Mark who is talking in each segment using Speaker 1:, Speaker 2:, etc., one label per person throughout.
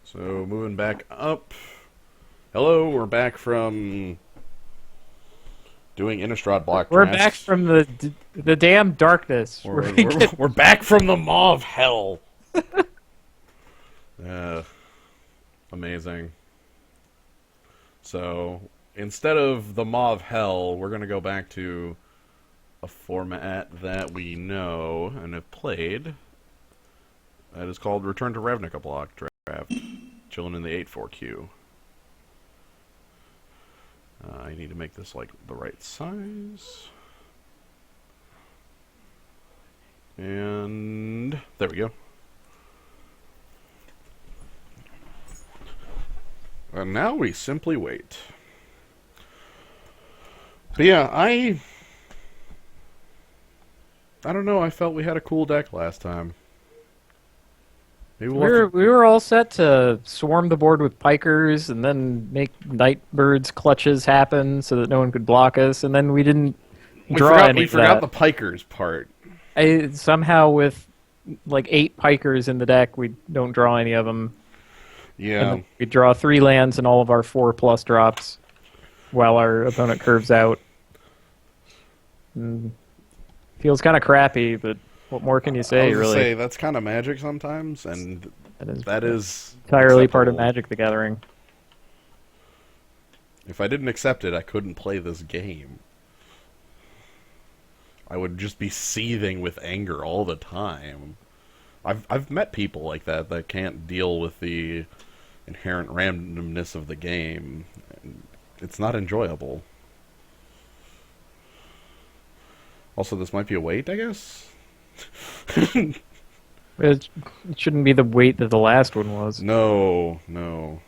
Speaker 1: So, moving back up. Hello, we're back from doing Innistrad block
Speaker 2: We're back
Speaker 1: drafts.
Speaker 2: from the damn darkness.
Speaker 1: We're, we're, we're back from the maw of hell. Uh, Amazing. So, instead of the maw of hell, we're going to go back to a format that we know and have played. That is called Return to Ravnica block draft. Chilling in the 8-4 queue. I need to make this like the right size. And there we go. And now we simply wait. But yeah, I don't know, I felt we had a cool deck last time. Maybe
Speaker 2: We were all set to swarm the board with pikers and then make Nightbird's clutches happen so that no one could block us, and then we didn't draw any
Speaker 1: we
Speaker 2: of
Speaker 1: forgot the
Speaker 2: that.
Speaker 1: pikers part.
Speaker 2: Somehow with like 8 pikers in the deck, we don't draw any of them.
Speaker 1: Yeah.
Speaker 2: And then we draw 3 lands and all of our 4+ drops while our opponent curves out. Feels kind of crappy, but what more can you say,
Speaker 1: I was
Speaker 2: really?
Speaker 1: say that's kind of magic sometimes, and that is
Speaker 2: entirely part of
Speaker 1: acceptable.
Speaker 2: Magic the Gathering.
Speaker 1: If I didn't accept it, I couldn't play this game. I would just be seething with anger all the time. I've met people like that can't deal with the inherent randomness of the game. It's not enjoyable. Also, this might be a wait, I guess?
Speaker 2: It shouldn't be the weight that the last one was.
Speaker 1: No, no.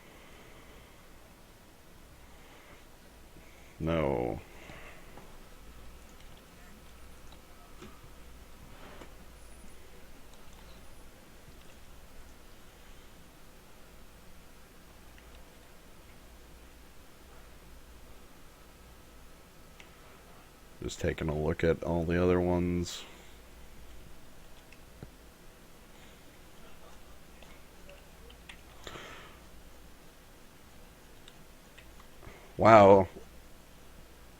Speaker 1: No. Just taking a look at all the other ones. Wow.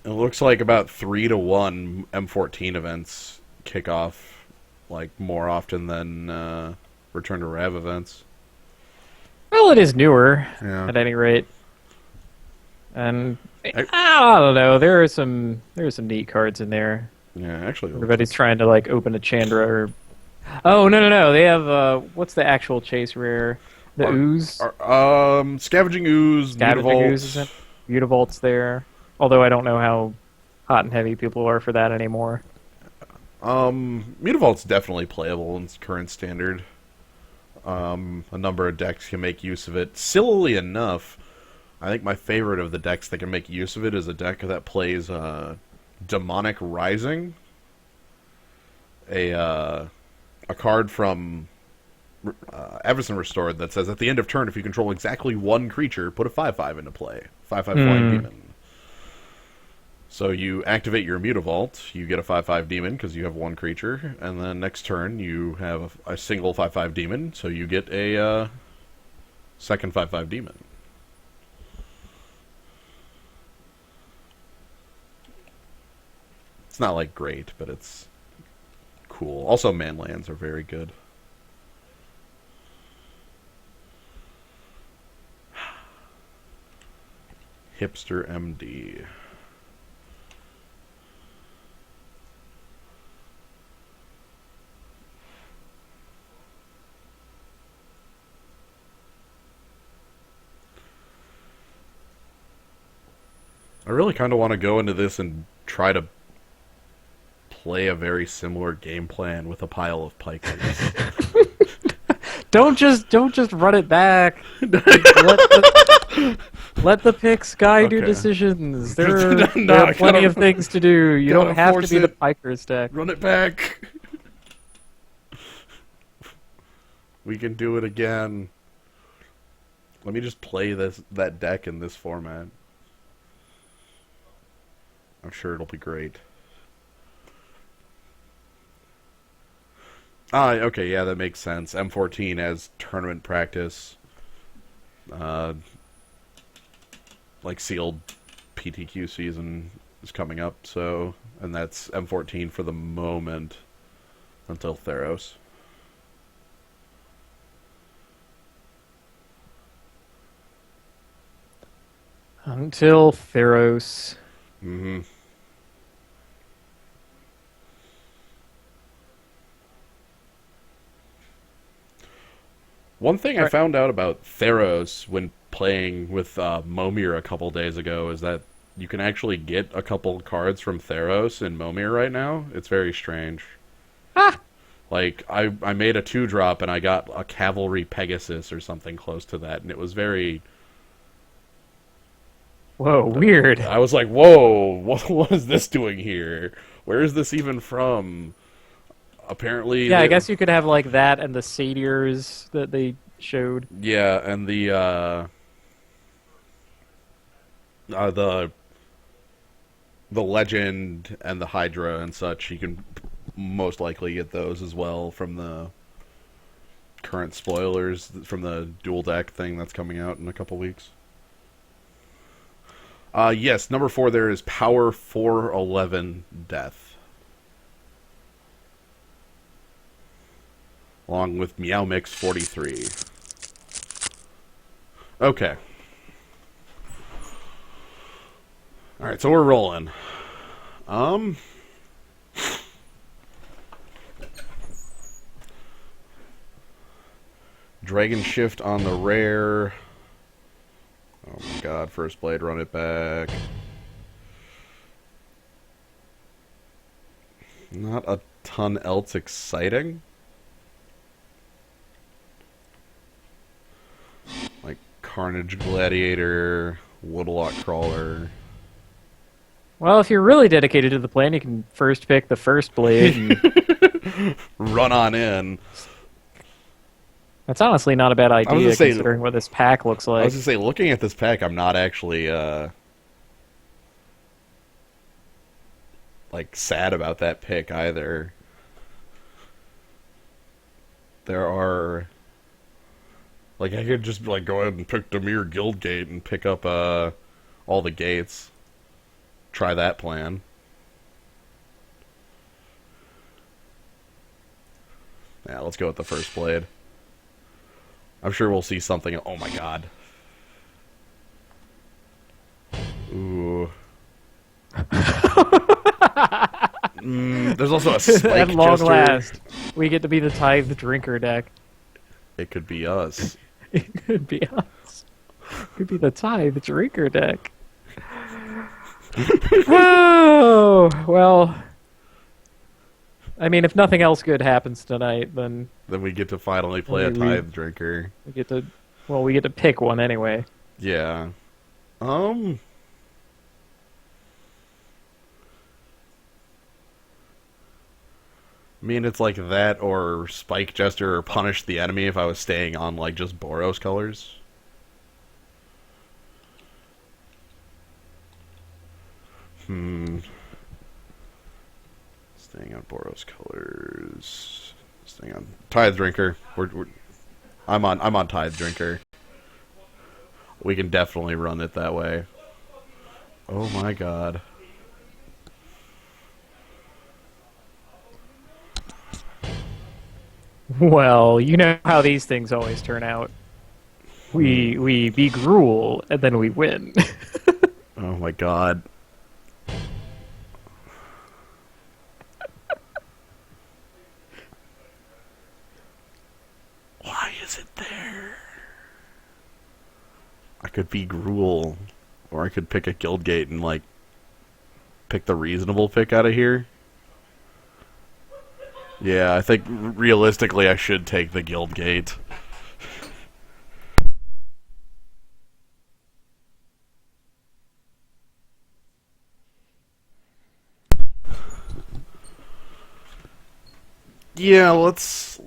Speaker 1: It looks like about 3-1 M14 events kick off like more often than Return to Rav events.
Speaker 2: Well, it is newer,
Speaker 1: Yeah.
Speaker 2: at any rate. And I don't know. There are some neat cards in there.
Speaker 1: Yeah, actually.
Speaker 2: Everybody's trying to like open a Chandra or. Oh no! They have what's the actual chase rare? The ooze.
Speaker 1: Scavenging Ooze,
Speaker 2: Scavenging
Speaker 1: Mutavault.
Speaker 2: ooze isn't. Mutavault's there. Although I don't know how hot and heavy people are for that anymore.
Speaker 1: Mutavault's definitely playable in current standard. A number of decks can make use of it. Sillily enough, I think my favorite of the decks that can make use of it is a deck that plays Demonic Rising, a card from Everson Restored that says at the end of turn, if you control exactly one creature, put a 5/5 into play. 5/5 Flying Demon. So you activate your Mutavault, you get a 5/5 demon because you have one creature, and then next turn you have a single 5/5 demon, so you get a second 5/5 demon. It's not like great, but it's cool. Also, manlands are very good. Hipster MD. I really kind of want to go into this and try to play a very similar game plan with a pile of pikers.
Speaker 2: Don't just run it back. Let the picks guide your
Speaker 1: Okay.
Speaker 2: decisions.
Speaker 1: No,
Speaker 2: There
Speaker 1: I
Speaker 2: are plenty
Speaker 1: gotta-
Speaker 2: of things to do. You
Speaker 1: gotta
Speaker 2: don't have to
Speaker 1: force
Speaker 2: be the
Speaker 1: it.
Speaker 2: Pikers deck.
Speaker 1: Run it back. We can do it again. Let me just play that deck in this format. I'm sure it'll be great. Ah, okay, yeah, that makes sense. M14 as tournament practice. Uh, like sealed PTQ season is coming up, so and that's M14 for the moment until Theros.
Speaker 2: Until Theros.
Speaker 1: Mm-hmm. One thing I found out about Theros when playing with Momir a couple days ago is that you can actually get a couple cards from Theros in Momir right now. It's very strange.
Speaker 2: Ah!
Speaker 1: Like, I made a 2-drop and I got a Cavalry Pegasus or something close to that, and it was very...
Speaker 2: Whoa, weird.
Speaker 1: I was like, whoa, what is this doing here? Where is this even from? Apparently...
Speaker 2: Yeah, I guess you could have, like, that and the satyrs that they showed.
Speaker 1: Yeah, and the legend and the Hydra and such, you can most likely get those as well from the current spoilers from the dual deck thing that's coming out in a couple weeks. Yes, number 4 there is Power 411 Death. Along with Meow Mix 43. Okay. Alright, so we're rolling. Dragon Shift on the rare. Oh my god, First Blade, run it back. Not a ton else exciting. Like Carnage Gladiator, Woodlock Crawler.
Speaker 2: Well, if you're really dedicated to the plan, you can first pick the First Blade. And...
Speaker 1: Run on in.
Speaker 2: That's honestly not a bad idea,
Speaker 1: say,
Speaker 2: considering what this pack looks like.
Speaker 1: I was going to say, looking at this pack, I'm not actually, like, sad about that pick either. There are... Like, I could just, like, go ahead and pick Dimir Guildgate and pick up, all the gates. Try that plan. Yeah, let's go with the First Blade. I'm sure we'll see something. Oh my god. Ooh. There's also a Spike
Speaker 2: At long
Speaker 1: Jester.
Speaker 2: last, we get to be the Tithe Drinker deck.
Speaker 1: It could be us.
Speaker 2: It could be us. It could be the Tithe Drinker deck. Oh, well... I mean, if nothing else good happens tonight, then...
Speaker 1: Then we get to finally play a Tithe Drinker.
Speaker 2: We get to... Well, we get to pick one anyway.
Speaker 1: Yeah. I mean, it's like that or Spike Jester or Punish the Enemy if I was staying on, like, just Boros colors. Staying on Boros colors. Staying on Tithe Drinker. I'm on Tithe Drinker. We can definitely run it that way. Oh my god.
Speaker 2: Well, you know how these things always turn out. We be Gruul, and then we win.
Speaker 1: Oh my god. Why is it there? I could be Gruul, or I could pick a Guildgate and, like, pick the reasonable pick out of here. Yeah, I think realistically I should take the Guildgate. Yeah, let's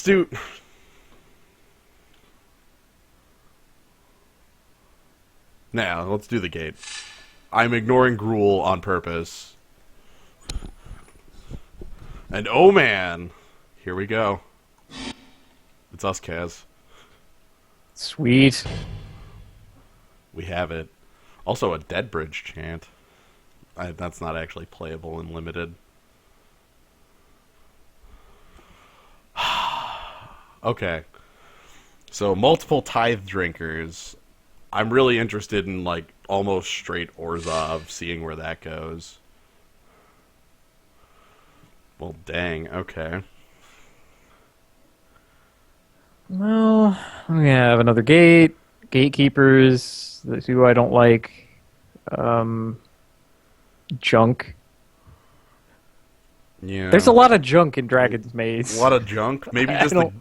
Speaker 1: do. Now, let's do the gate. I'm ignoring Gruul on purpose. And oh man, here we go. It's us, Kaz.
Speaker 2: Sweet.
Speaker 1: We have it. Also, a Dead Bridge chant. That's not actually playable in limited. Okay. So, multiple Tithe Drinkers. I'm really interested in, like, almost straight Orzhov, seeing where that goes. Well, dang, okay.
Speaker 2: Well, we have another gate, gatekeepers, who I don't like, junk.
Speaker 1: Yeah.
Speaker 2: There's a lot of junk in Dragon's Maze.
Speaker 1: A lot of junk. Maybe
Speaker 2: I
Speaker 1: just
Speaker 2: don't-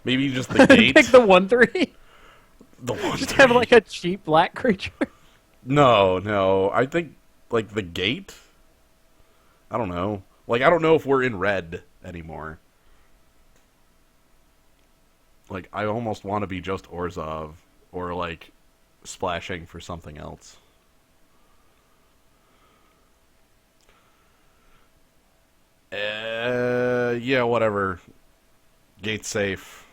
Speaker 1: the gate.
Speaker 2: Pick the 1/3.
Speaker 1: The one.
Speaker 2: Just have like a cheap black creature.
Speaker 1: No. I think like the gate. I don't know. Like I don't know if we're in red anymore. Like I almost want to be just Orzhov or like splashing for something else. Yeah, whatever. Gate safe.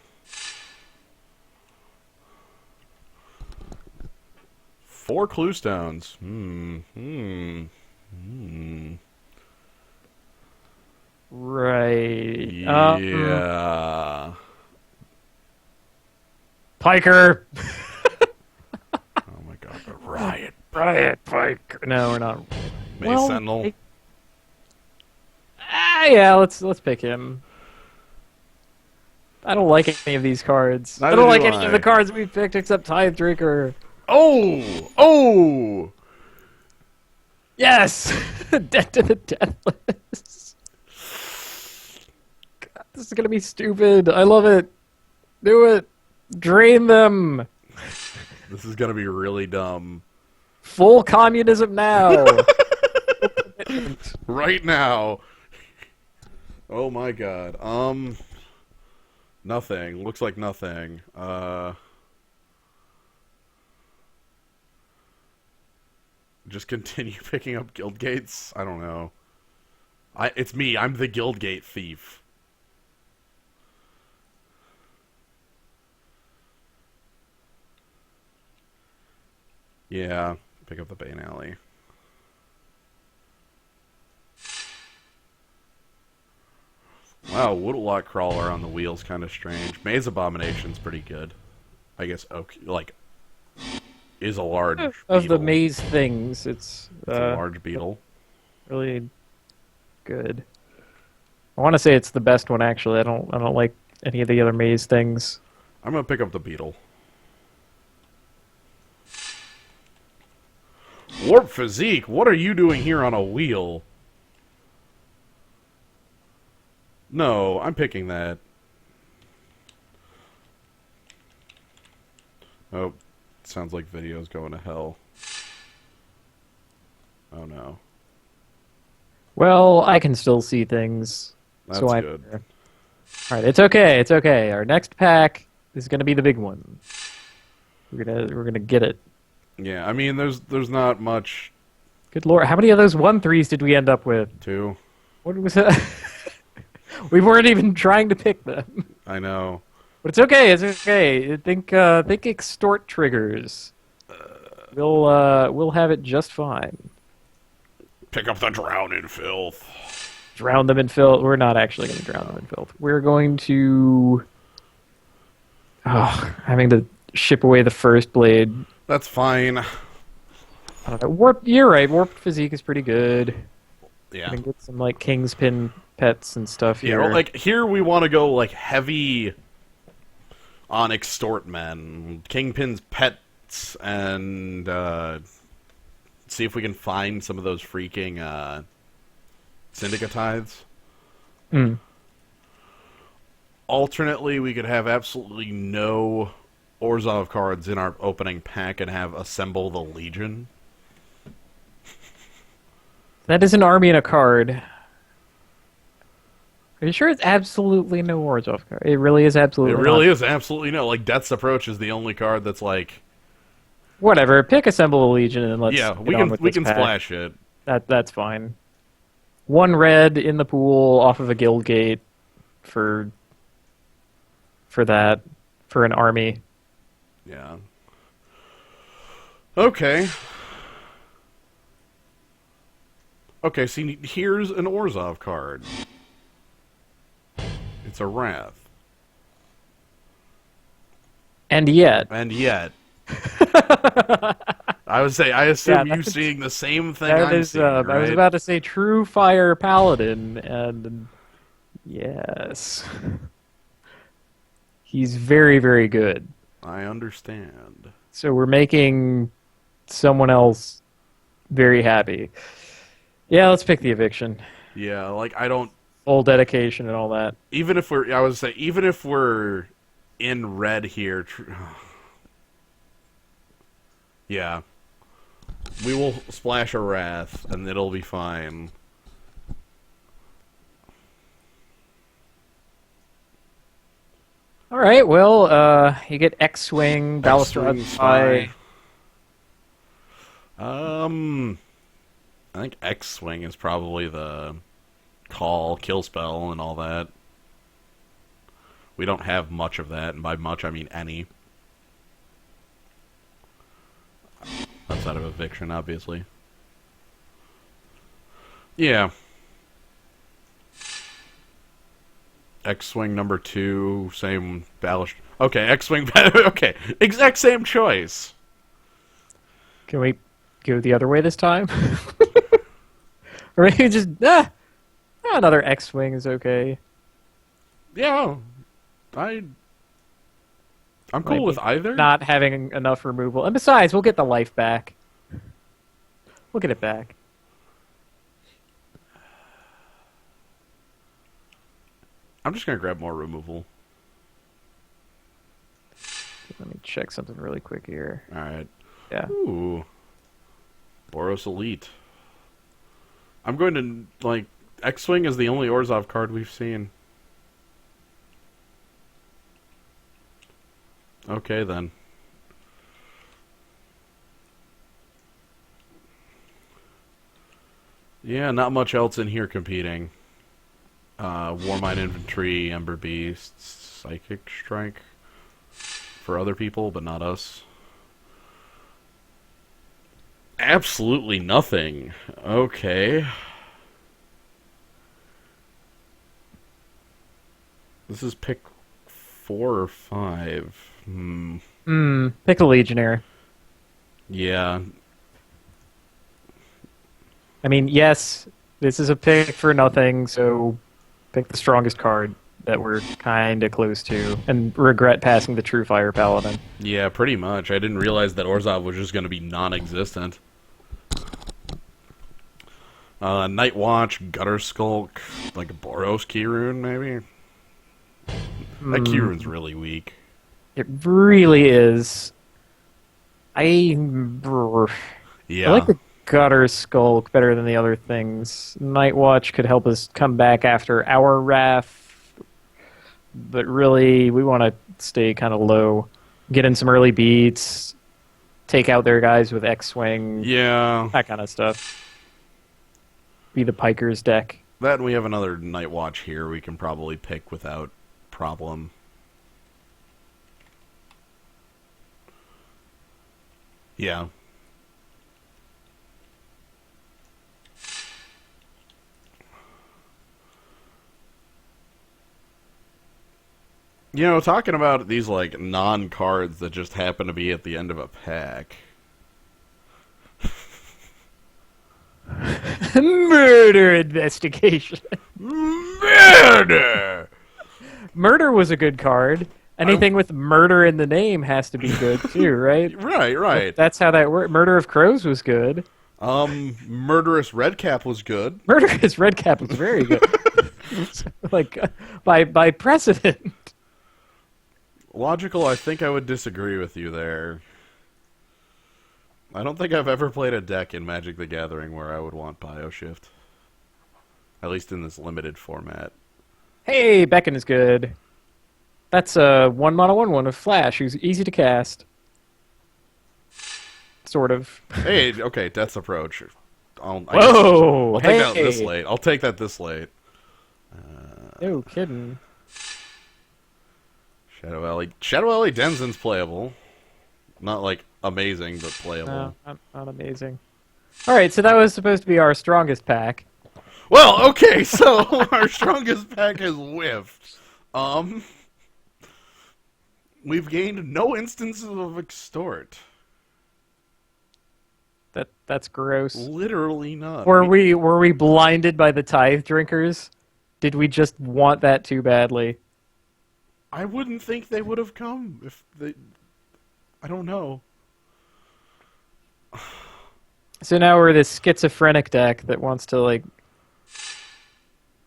Speaker 1: 4 clue stones.
Speaker 2: Right.
Speaker 1: Yeah.
Speaker 2: Piker.
Speaker 1: Oh my god, the riot.
Speaker 2: Riot Piker. No, we're not.
Speaker 1: Maze Sentinel.
Speaker 2: Yeah, let's pick him. I don't like any of these cards.
Speaker 1: Neither
Speaker 2: I don't
Speaker 1: do
Speaker 2: like any
Speaker 1: I.
Speaker 2: of the cards we picked except Tithe Drinker.
Speaker 1: Oh!
Speaker 2: Yes! Death to the Deathless. God, this is gonna be stupid. I love it. Do it. Drain them.
Speaker 1: This is gonna be really dumb.
Speaker 2: Full communism now.
Speaker 1: Right now. Oh my god. Nothing. Looks like nothing. Just continue picking up guild gates? I don't know. It's me. I'm the guild gate thief. Yeah. Pick up the Bane Alley. Wow, Woodlock Crawler on the wheel's kind of strange. Maze Abomination's pretty good. I guess, okay, like, is a large
Speaker 2: Of
Speaker 1: beetle.
Speaker 2: the maze things, it's
Speaker 1: a large beetle.
Speaker 2: really good. I want to say it's the best one actually. I don't like any of the other maze things.
Speaker 1: I'm gonna pick up the beetle. Warp Physique, what are you doing here on a wheel? No, I'm picking that. Oh, sounds like video's going to hell. Oh no.
Speaker 2: Well, I can still see things.
Speaker 1: That's
Speaker 2: so
Speaker 1: good.
Speaker 2: All right, it's okay. It's okay. Our next pack is going to be the big one. We're gonna get it.
Speaker 1: Yeah, I mean, there's not much
Speaker 2: Good lord, how many of those 1/3s did we end up with?
Speaker 1: to.
Speaker 2: What was that? We weren't even trying to pick them.
Speaker 1: I know.
Speaker 2: But it's okay. It's okay. Think extort triggers. We'll have it just fine.
Speaker 1: Pick up the drown in filth.
Speaker 2: Drown them in filth. We're not actually going to drown them in filth. We're going to having to ship away the first blade.
Speaker 1: That's fine.
Speaker 2: I don't know. Warp. You're right. Warped Physique is pretty good.
Speaker 1: Yeah.
Speaker 2: We can get some like Kingspin pets and stuff
Speaker 1: Yeah,
Speaker 2: here.
Speaker 1: well, like here we want to go like heavy on extort men, Kingpin's pets, and see if we can find some of those freaking syndicate tithes.
Speaker 2: Mm.
Speaker 1: Alternately, we could have absolutely no Orzhov cards in our opening pack and have Assemble the Legion.
Speaker 2: That is an army and a card. Are you sure it's absolutely no Orzhov card? It really is absolutely.
Speaker 1: It really
Speaker 2: not.
Speaker 1: is absolutely no. Like Death's Approach is the only card that's like.
Speaker 2: Whatever. Pick Assemble a Legion and let's.
Speaker 1: Yeah,
Speaker 2: get
Speaker 1: we
Speaker 2: on
Speaker 1: can
Speaker 2: with
Speaker 1: we
Speaker 2: this
Speaker 1: can
Speaker 2: pack.
Speaker 1: splash it.
Speaker 2: That's fine. 1 red in the pool off of a guild gate for an army.
Speaker 1: Yeah. Okay. Okay, see, here's an Orzhov card. It's a Wrath.
Speaker 2: And yet,
Speaker 1: And yet... I would say, I assume you seeing the same thing I'm seeing, right?
Speaker 2: I was about to say True Fire Paladin, and yes. He's very, very good.
Speaker 1: I understand.
Speaker 2: So we're making someone else very happy. Yeah, let's pick the eviction.
Speaker 1: Yeah, like, I don't...
Speaker 2: Full dedication and all that.
Speaker 1: Even if we're... I would say, even if we're in red here... Yeah. We will splash a Wrath, and it'll be fine.
Speaker 2: All right, well, you get X-Wing, Balustrade Spy.
Speaker 1: I think X-Swing is probably the kill spell, and all that. We don't have much of that, and by much I mean any. Outside of eviction, obviously. Yeah. X-Swing number 2, same ballast. Okay, X-Swing. Okay, exact same choice.
Speaker 2: Can we go the other way this time? Or maybe just, another X-Wing is okay.
Speaker 1: Yeah. I'm cool with either.
Speaker 2: Not having enough removal. And besides, we'll get the life back. We'll get it back.
Speaker 1: I'm just going to grab more removal.
Speaker 2: Let me check something really quick here.
Speaker 1: Alright.
Speaker 2: Yeah.
Speaker 1: Ooh. Boros Elite. I'm going to, like, X-Wing is the only Orzhov card we've seen. Okay, then. Yeah, not much else in here competing. Warmind Infantry, Ember Beasts, Psychic Strike for other people, but not us. Absolutely nothing. Okay. This is pick 4 or 5.
Speaker 2: Pick a Legionnaire.
Speaker 1: Yeah.
Speaker 2: I mean, yes, this is a pick for nothing, so pick the strongest card that we're kind of close to, and regret passing the True Fire Paladin.
Speaker 1: Yeah, pretty much. I didn't realize that Orzhov was just going to be non-existent. Night Watch, Gutter Skulk, like a Boros Keyrune, maybe? That Keyrune's really weak.
Speaker 2: It really is. I
Speaker 1: Yeah.
Speaker 2: like the Gutter Skulk better than the other things. Night Watch could help us come back after our Wrath, but really, we want to stay kind of low. Get in some early beats, take out their guys with X-Wing,
Speaker 1: Yeah.
Speaker 2: that kind of stuff. Be the Pikers deck.
Speaker 1: That, and we have another Night Watch here we can probably pick without problem. Yeah. You know, talking about these, like, non-cards that just happen to be at the end of a pack.
Speaker 2: Murder investigation.
Speaker 1: Murder!
Speaker 2: Murder was a good card. Anything with murder in the name has to be good too, right?
Speaker 1: Right.
Speaker 2: That's how that worked. Murder of Crows was good.
Speaker 1: Murderous Redcap was good.
Speaker 2: Murderous Redcap was very good. Like, by precedent.
Speaker 1: Logical, I think I would disagree with you there. I don't think I've ever played a deck in Magic the Gathering where I would want Bioshift. At least in this limited format.
Speaker 2: Hey, Beckon is good. That's a 1-1/1 of Flash, who's easy to cast. Sort of.
Speaker 1: Hey, okay, Death's Approach.
Speaker 2: Whoa!
Speaker 1: I'll take that this late. I'll take that this late.
Speaker 2: No kidding.
Speaker 1: Shadow Alley Denzin's playable. Not like amazing, but playable.
Speaker 2: No, not amazing. All right, so that was supposed to be our strongest pack.
Speaker 1: Well, okay, so our strongest pack has whiffed. Um, we've gained no instances of extort.
Speaker 2: That's gross.
Speaker 1: Literally none.
Speaker 2: Were we blinded by the tithe drinkers? Did we just want that too badly?
Speaker 1: I wouldn't think they would have come if they. I don't know.
Speaker 2: So now we're this schizophrenic deck that wants to like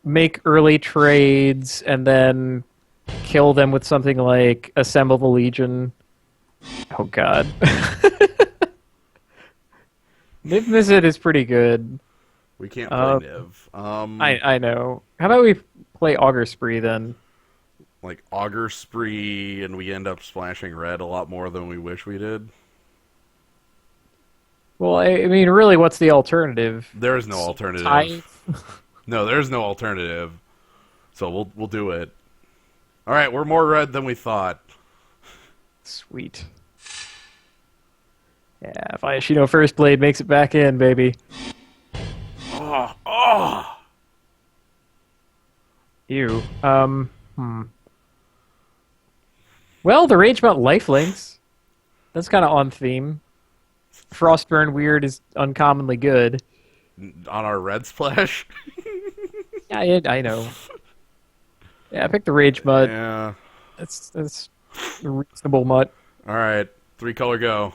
Speaker 2: make early trades and then kill them with something like Assemble the Legion. Oh god. Niv Mizzet is pretty good.
Speaker 1: We can't play Niv.
Speaker 2: I know. How about we play Augur Spree then?
Speaker 1: Like Augur Spree, and we end up splashing red a lot more than we wish we did.
Speaker 2: Well, I mean, really, what's the alternative?
Speaker 1: There is no alternative.
Speaker 2: Tithe?
Speaker 1: No, there's no alternative. So we'll do it. All right, we're more red than we thought.
Speaker 2: Sweet. Yeah, if Ishino First Blade makes it back in, baby.
Speaker 1: Oh.
Speaker 2: Ew. Well, the rage about lifelinks. That's kind of on theme. Frostburn Weird is uncommonly good.
Speaker 1: On our red splash.
Speaker 2: Yeah, I know. Yeah, I picked the rage mud.
Speaker 1: Yeah.
Speaker 2: That's a reasonable mutt.
Speaker 1: All right, 3-color go.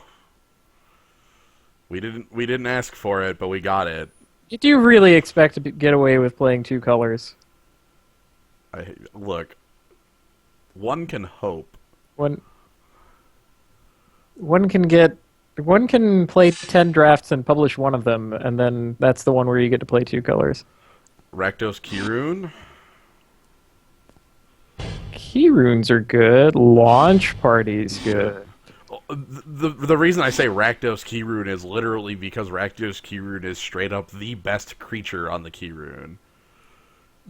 Speaker 1: We didn't ask for it, but we got it.
Speaker 2: Do you really expect to get away with playing 2 colors?
Speaker 1: Look, one can hope.
Speaker 2: One can play 10 drafts and publish one of them, and then that's the one where you get to play 2 colors.
Speaker 1: Rakdos Kirun.
Speaker 2: Key runes are good. Launch Party's good.
Speaker 1: The reason I say Rakdos Kirun is literally because Rakdos Kirun is straight up the best creature on the Kirun.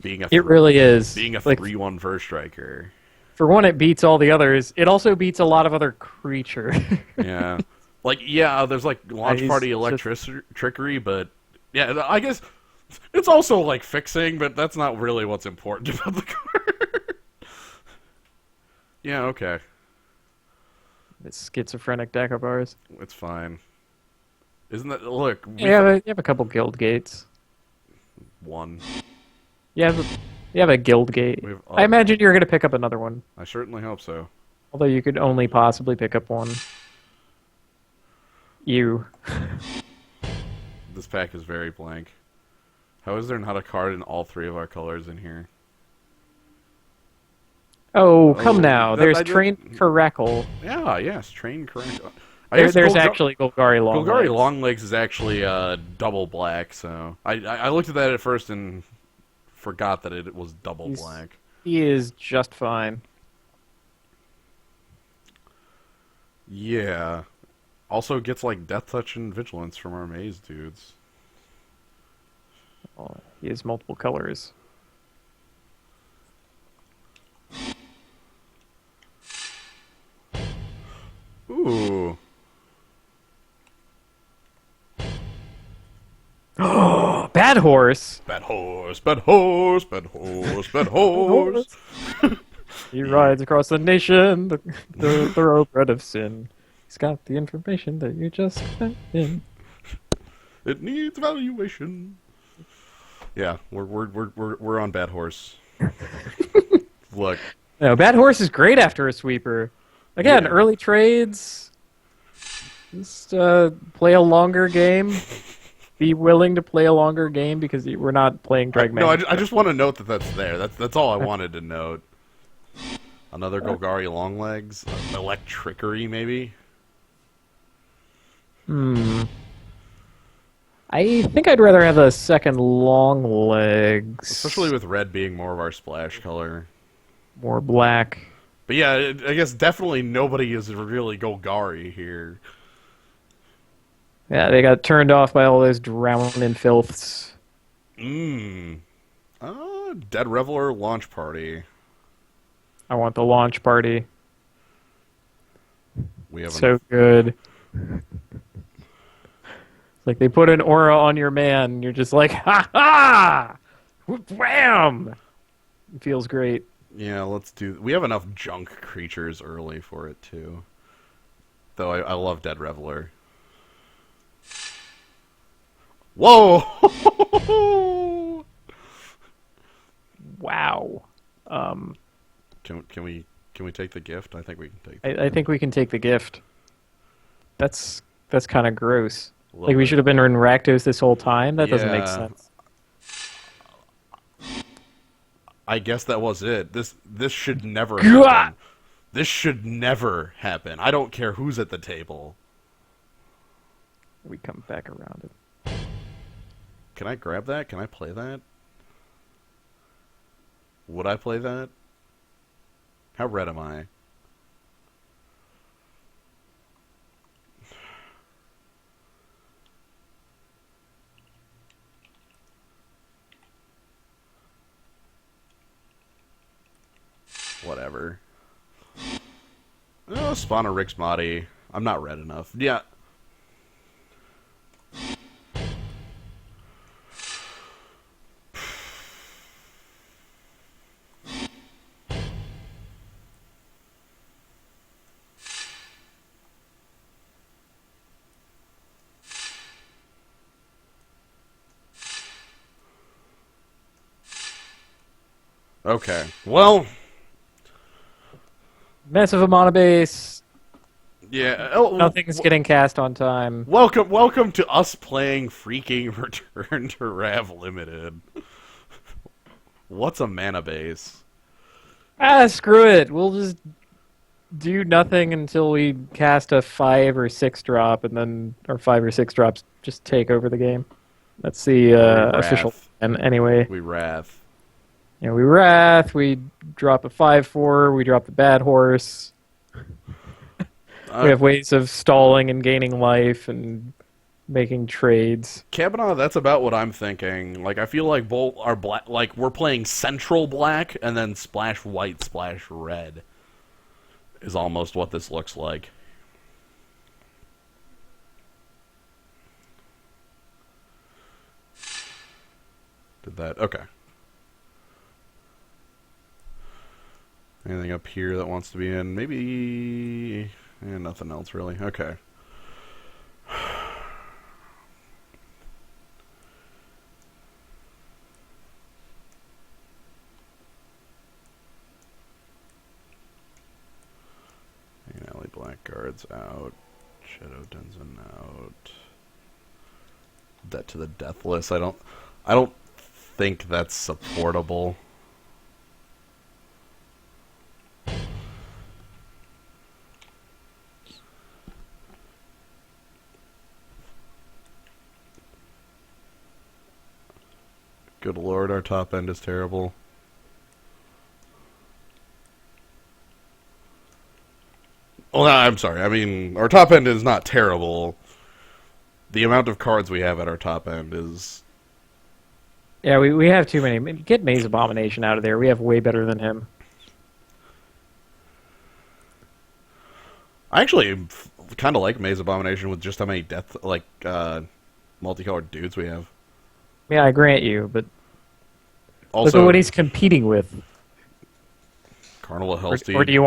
Speaker 2: It really is.
Speaker 1: Being a
Speaker 2: like,
Speaker 1: 3/1 first striker.
Speaker 2: For one, it beats all the others. It also beats a lot of other creature.
Speaker 1: Yeah. There's like Launch Party Trickery, but yeah, I guess it's also like fixing, but that's not really what's important about the card. Yeah, okay.
Speaker 2: This schizophrenic deck of ours.
Speaker 1: It's fine. Isn't that... Look...
Speaker 2: You have a couple guild gates.
Speaker 1: One.
Speaker 2: You have a guild gate. I imagine you're going to pick up another one.
Speaker 1: I certainly hope so.
Speaker 2: Although you could only possibly pick up one. You.
Speaker 1: This pack is very blank. How is there not a card in all 3 of our colors in here?
Speaker 2: Oh, come now. There's Train Caracal.
Speaker 1: Yeah, yes, Train Caracal.
Speaker 2: There's actually Golgari Longlegs.
Speaker 1: Golgari Longlegs is actually double black, so... I looked at that at first and forgot that it was double black.
Speaker 2: He is just fine.
Speaker 1: Yeah. Also gets, like, Death Touch and Vigilance from our Maze dudes.
Speaker 2: Oh, he has multiple colors.
Speaker 1: Ooh.
Speaker 2: Bad horse.
Speaker 1: Bad horse, bad horse, bad horse, bad horse.
Speaker 2: He rides across the nation, the thoroughbred of sin. He's got the information that you just sent in.
Speaker 1: It needs evaluation. Yeah, we're on bad horse. Look.
Speaker 2: No, bad horse is great after a sweeper. Again, early trades. Just play a longer game. Be willing to play a longer game because we're not playing Drag
Speaker 1: No, I just want to note that that's there. That's all I wanted to note. Another Golgari Longlegs, Electrickery maybe.
Speaker 2: I think I'd rather have a second Longlegs.
Speaker 1: Especially with red being more of our splash color.
Speaker 2: More black.
Speaker 1: But yeah, I guess definitely nobody is really Golgari here.
Speaker 2: Yeah, they got turned off by all those drowning filths.
Speaker 1: Dead Reveler Launch Party.
Speaker 2: I want the launch party.
Speaker 1: We have
Speaker 2: So
Speaker 1: enough.
Speaker 2: good. It's like they put an aura on your man, and you're just like, ha ha! Wham! It feels great.
Speaker 1: Yeah, let's do. We have enough junk creatures early for it too. Though I love Dead Reveler. Whoa!
Speaker 2: Wow.
Speaker 1: Can we take the gift? I think we can take.
Speaker 2: I think we can take the gift. That's kind of gross.
Speaker 1: A
Speaker 2: Like
Speaker 1: little
Speaker 2: we
Speaker 1: bit.
Speaker 2: should have been in Rakdos this whole time. That doesn't make
Speaker 1: Yeah.
Speaker 2: sense.
Speaker 1: I guess that was it. This should never
Speaker 2: Gah!
Speaker 1: happen. This should never happen. I don't care who's at the table.
Speaker 2: We come back around it.
Speaker 1: Can I grab that? Can I play that? Would I play that? How red am I? Whatever. Oh, spawn a Rick's Body. I'm not red enough. Yeah. Okay. Well,
Speaker 2: Massive Amana base.
Speaker 1: yeah. Oh,
Speaker 2: Nothing's getting cast on time.
Speaker 1: welcome to us playing freaking Return to Rav Limited. What's a mana base?
Speaker 2: Ah, screw it. We'll just do nothing until we cast a 5 or 6 drop, and then our 5 or 6 drops just take over the game. That's the official.
Speaker 1: Wrath.
Speaker 2: And anyway,
Speaker 1: We Wrath.
Speaker 2: you know, we Wrath, we drop a 5/4, we drop the Bad Horse. We have ways of stalling and gaining life and making trades.
Speaker 1: Kavanaugh, that's about what I'm thinking. Like, I feel like both are black. Like, we're playing central black and then splash white, splash red. Is almost what this looks like. Did that? Okay. Anything up here that wants to be in? Maybe. Nothing else really. Okay. Alley Blackguards out. Shadow Denizen out. Debt to the Deathless. I don't think that's supportable. Good lord, our top end is terrible. Well, I'm sorry. I mean, our top end is not terrible. The amount of cards we have at our top end is...
Speaker 2: Yeah, we have too many. Get Maze Abomination out of there. We have way better than him.
Speaker 1: I actually kind of like Maze Abomination with just how many multicolored dudes we have.
Speaker 2: Yeah, I grant you, but
Speaker 1: Also,
Speaker 2: look at what he's competing with.
Speaker 1: Carnival
Speaker 2: Or
Speaker 1: Hellsteed.
Speaker 2: do you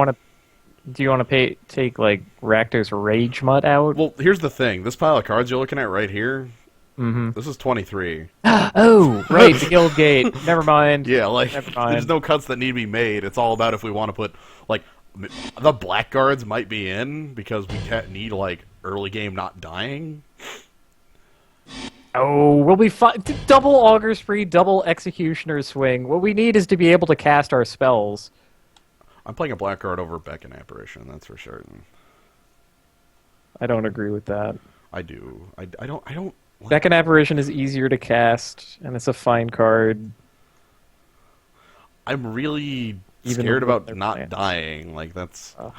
Speaker 2: want to take like Rakdos Rage Mutt out?
Speaker 1: Well, here's the thing. This pile of cards you're looking at right here,
Speaker 2: Mm-hmm.
Speaker 1: this is 23.
Speaker 2: Oh, right, the Guild Gate. Never mind.
Speaker 1: Yeah, like,
Speaker 2: Never mind.
Speaker 1: there's no cuts that need to be made. It's all about if we want to put, like, the blackguards might be in because we need, like, early game not dying.
Speaker 2: Oh, we'll be fine. Double Augur Spree, double Executioner Swing. What we need is to be able to cast our spells.
Speaker 1: I'm playing a blackguard over Beck and Apparition, that's for certain.
Speaker 2: I don't agree with that.
Speaker 1: I do. I don't...
Speaker 2: Beck and Apparition is easier to cast, and it's a fine card.
Speaker 1: I'm really
Speaker 2: Even
Speaker 1: scared
Speaker 2: with
Speaker 1: about
Speaker 2: their
Speaker 1: not
Speaker 2: plans.
Speaker 1: dying. Like, that's...
Speaker 2: Ugh.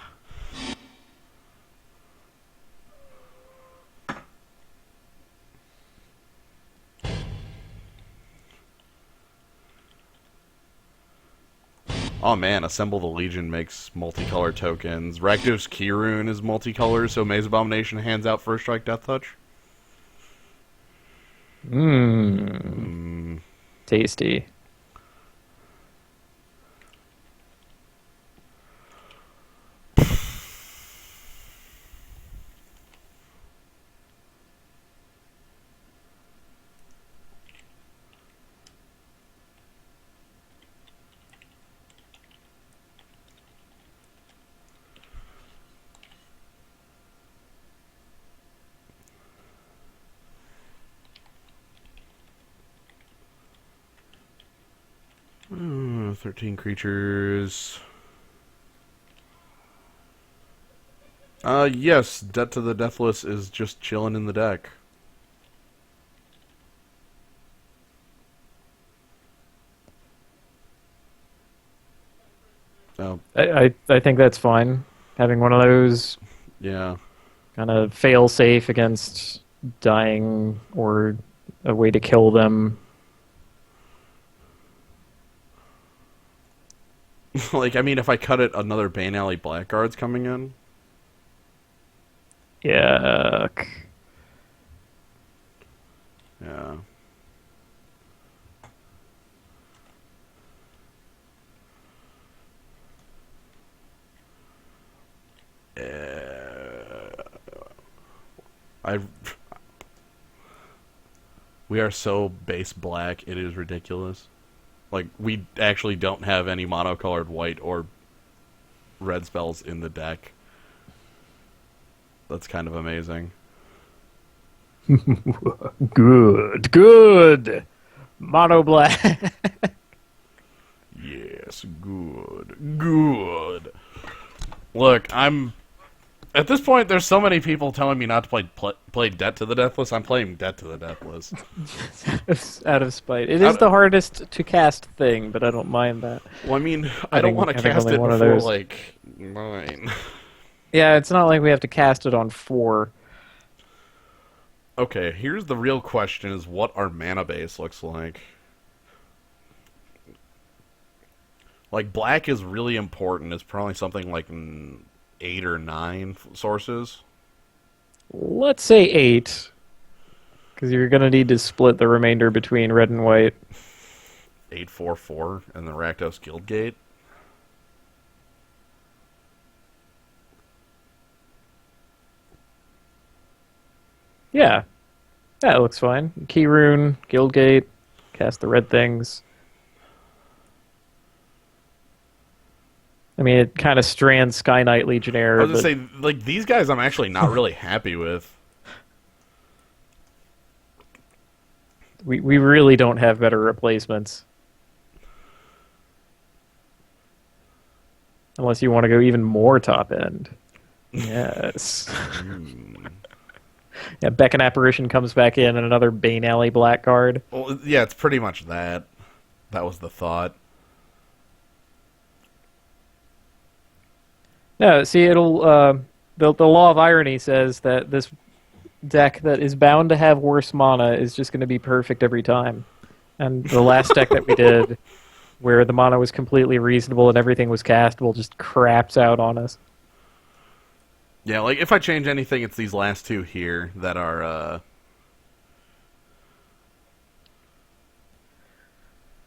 Speaker 1: Oh man, Assemble the Legion makes multicolor tokens. Rakdos Keyrune is multicolor, so Maze Abomination hands out First Strike Death Touch.
Speaker 2: Tasty.
Speaker 1: Oh, 13 creatures. Yes, Debt to the Deathless is just chilling in the deck. Oh,
Speaker 2: I think that's fine. Having one of those
Speaker 1: yeah.
Speaker 2: kind of fail safe against dying or a way to kill them.
Speaker 1: Like, I mean, if I cut it, another Bane Alley Blackguard's coming in.
Speaker 2: Yuck.
Speaker 1: Yeah. I. We are so base black, it is ridiculous. Like, we actually don't have any monocolored white or red spells in the deck. That's kind of amazing.
Speaker 2: Good. Mono black.
Speaker 1: Yes, good. Look, I'm... At this point, there's so many people telling me not to play Debt to the Deathless. I'm playing Debt to the Deathless.
Speaker 2: Out of spite. It is the hardest to cast thing, but I don't mind that.
Speaker 1: Well, I mean, I don't want to cast it before, like, 9.
Speaker 2: Yeah, it's not like we have to cast it on 4.
Speaker 1: Okay, here's the real question, is what our mana base looks like. Like, black is really important. It's probably something like 8 or 9 sources.
Speaker 2: Let's say 8. Because you're going to need to split the remainder between red and white.
Speaker 1: 8-4-4 and the Rakdos Guildgate.
Speaker 2: Yeah. Yeah, it looks fine. Keyrune, Guildgate, cast the red things. I mean, it kind of strands Sky Knight Legionnaire.
Speaker 1: I was going to say, like, these guys I'm actually not really happy with.
Speaker 2: We really don't have better replacements. Unless you want to go even more top end. Yes. Yeah, Beckon Apparition comes back in and another Bane Alley Blackguard.
Speaker 1: Well, yeah, it's pretty much that. That was the thought.
Speaker 2: No, see, it'll the law of irony says that this deck that is bound to have worse mana is just going to be perfect every time. And the last deck that we did, where the mana was completely reasonable and everything was castable, just craps out on us.
Speaker 1: Yeah, like, if I change anything, it's these last two here that are,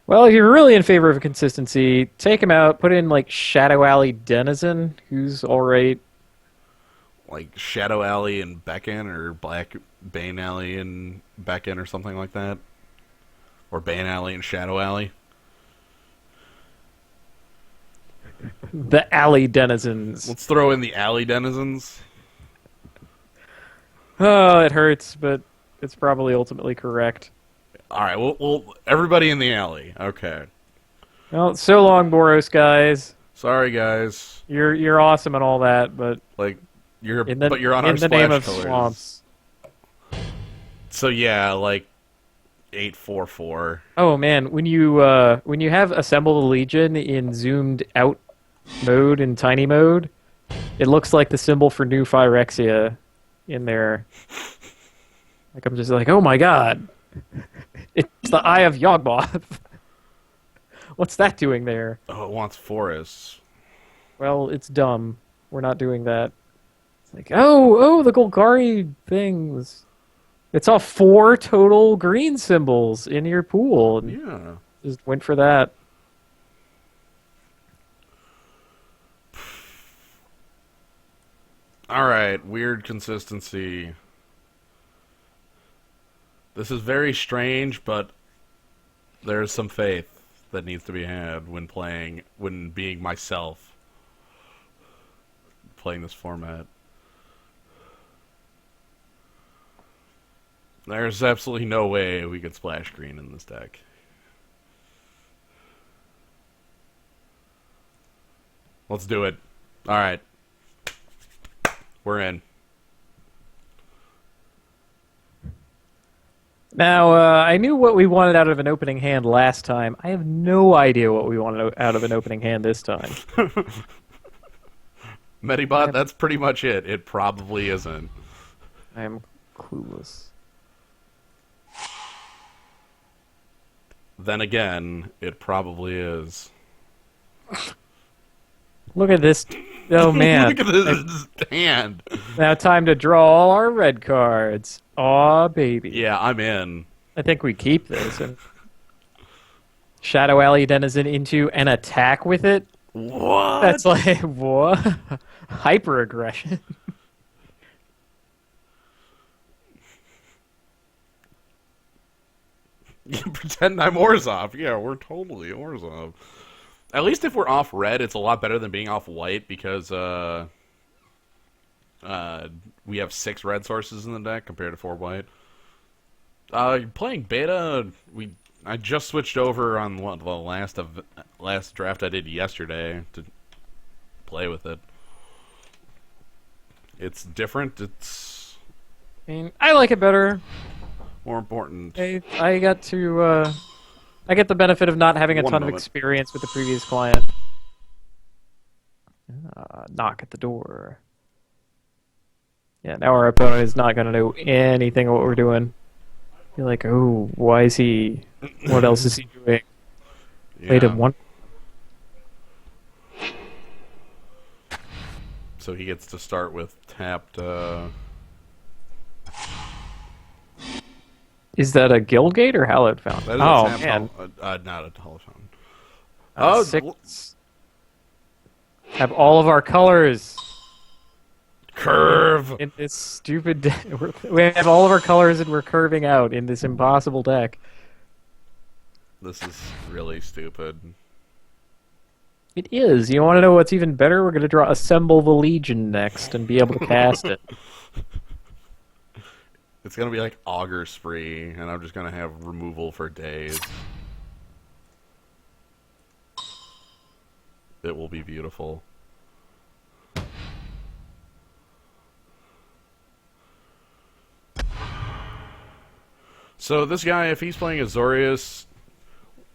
Speaker 2: Well, if you're really in favor of consistency, take him out, put in, like, Shadow Alley Denizen, who's alright.
Speaker 1: like, Shadow Alley and Beckon, or Black Bane Alley and Beckon, or something like that. Or Bane Alley and Shadow Alley.
Speaker 2: The Alley Denizens.
Speaker 1: Let's throw in the Alley Denizens.
Speaker 2: Oh, it hurts, but it's probably ultimately correct.
Speaker 1: Alright, well, everybody in the alley. Okay.
Speaker 2: Well, so long, Boros guys.
Speaker 1: Sorry, guys.
Speaker 2: You're awesome and all that, but
Speaker 1: Like, you're on our
Speaker 2: in the
Speaker 1: splash
Speaker 2: name of
Speaker 1: colors.
Speaker 2: swamps.
Speaker 1: So yeah, like 8-4-4.
Speaker 2: Oh man, when you have Assemble the Legion in zoomed out mode and tiny mode, it looks like the symbol for New Phyrexia in there. Like, I'm just like, oh my god, it's the Eye of Yawgmoth. What's that doing there?
Speaker 1: Oh, it wants forests.
Speaker 2: Well, it's dumb. We're not doing that. It's like, oh, the Golgari things. It's all 4 total green symbols in your pool. And
Speaker 1: Yeah.
Speaker 2: just went for that.
Speaker 1: Alright, weird consistency. This is very strange, but there's some faith that needs to be had when being myself. Playing this format. There's absolutely no way we could splash green in this deck. Let's do it. Alright. We're in.
Speaker 2: Now, I knew what we wanted out of an opening hand last time. I have no idea what we wanted out of an opening hand this time.
Speaker 1: Medibot, that's pretty much it. It probably isn't.
Speaker 2: I am clueless.
Speaker 1: Then again, it probably is.
Speaker 2: Look at this. Oh, man.
Speaker 1: Look at this hand.
Speaker 2: Now time to draw all our red cards. Aw, baby.
Speaker 1: Yeah, I'm in.
Speaker 2: I think we keep this. And Shadow Alley Denizen into an attack with it?
Speaker 1: What?
Speaker 2: That's like, what? Hyper-aggression.
Speaker 1: You pretend I'm Orzhov. Yeah, we're totally Orzhov. At least if we're off red, it's a lot better than being off white because we have 6 red sources in the deck compared to 4 white. Playing beta, I just switched over on the last draft I did yesterday to play with it. It's different. It's
Speaker 2: I mean, I like it better.
Speaker 1: more important.
Speaker 2: I got to, I get the benefit of not having a
Speaker 1: One
Speaker 2: ton
Speaker 1: moment.
Speaker 2: of experience with the previous client. Knock at the door. Yeah, now our opponent is not going to know anything of what we're doing. You're like, oh, why is he... What else is he doing? Played him one...
Speaker 1: So he gets to start with tapped...
Speaker 2: Is that a Guildgate or Hallowed Fountain?
Speaker 1: That is
Speaker 2: Oh,
Speaker 1: a tapped
Speaker 2: man.
Speaker 1: not a telephone.
Speaker 2: Oh, 6. Have all of our colors
Speaker 1: Curve!
Speaker 2: in this stupid... we have all of our colors and we're curving out in this impossible deck.
Speaker 1: This is really stupid.
Speaker 2: It is. You want to know what's even better? We're going to draw Assemble the Legion next and be able to cast it.
Speaker 1: It's gonna be like Augur Spree, and I'm just gonna have removal for days. It will be beautiful. So this guy, if he's playing Azorius,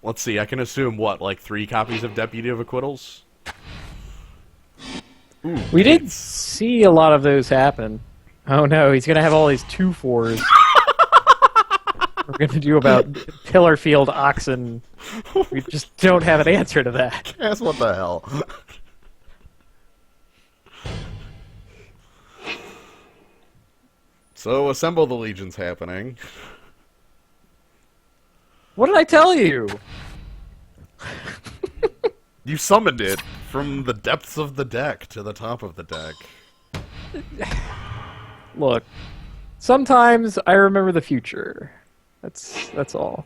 Speaker 1: let's see, I can assume what, like 3 copies of Deputy of Acquittals? Ooh,
Speaker 2: We did
Speaker 1: gates.
Speaker 2: see a lot of those happen. Oh no, he's going to have all these 2/4s. We're going to do about Pillarfield Oxen. We just don't have an answer to that.
Speaker 1: Yes, what the hell? So, Assemble the Legion's happening.
Speaker 2: What did I tell you?
Speaker 1: You summoned it from the depths of the deck to the top of the deck.
Speaker 2: Look, sometimes I remember the future. That's all.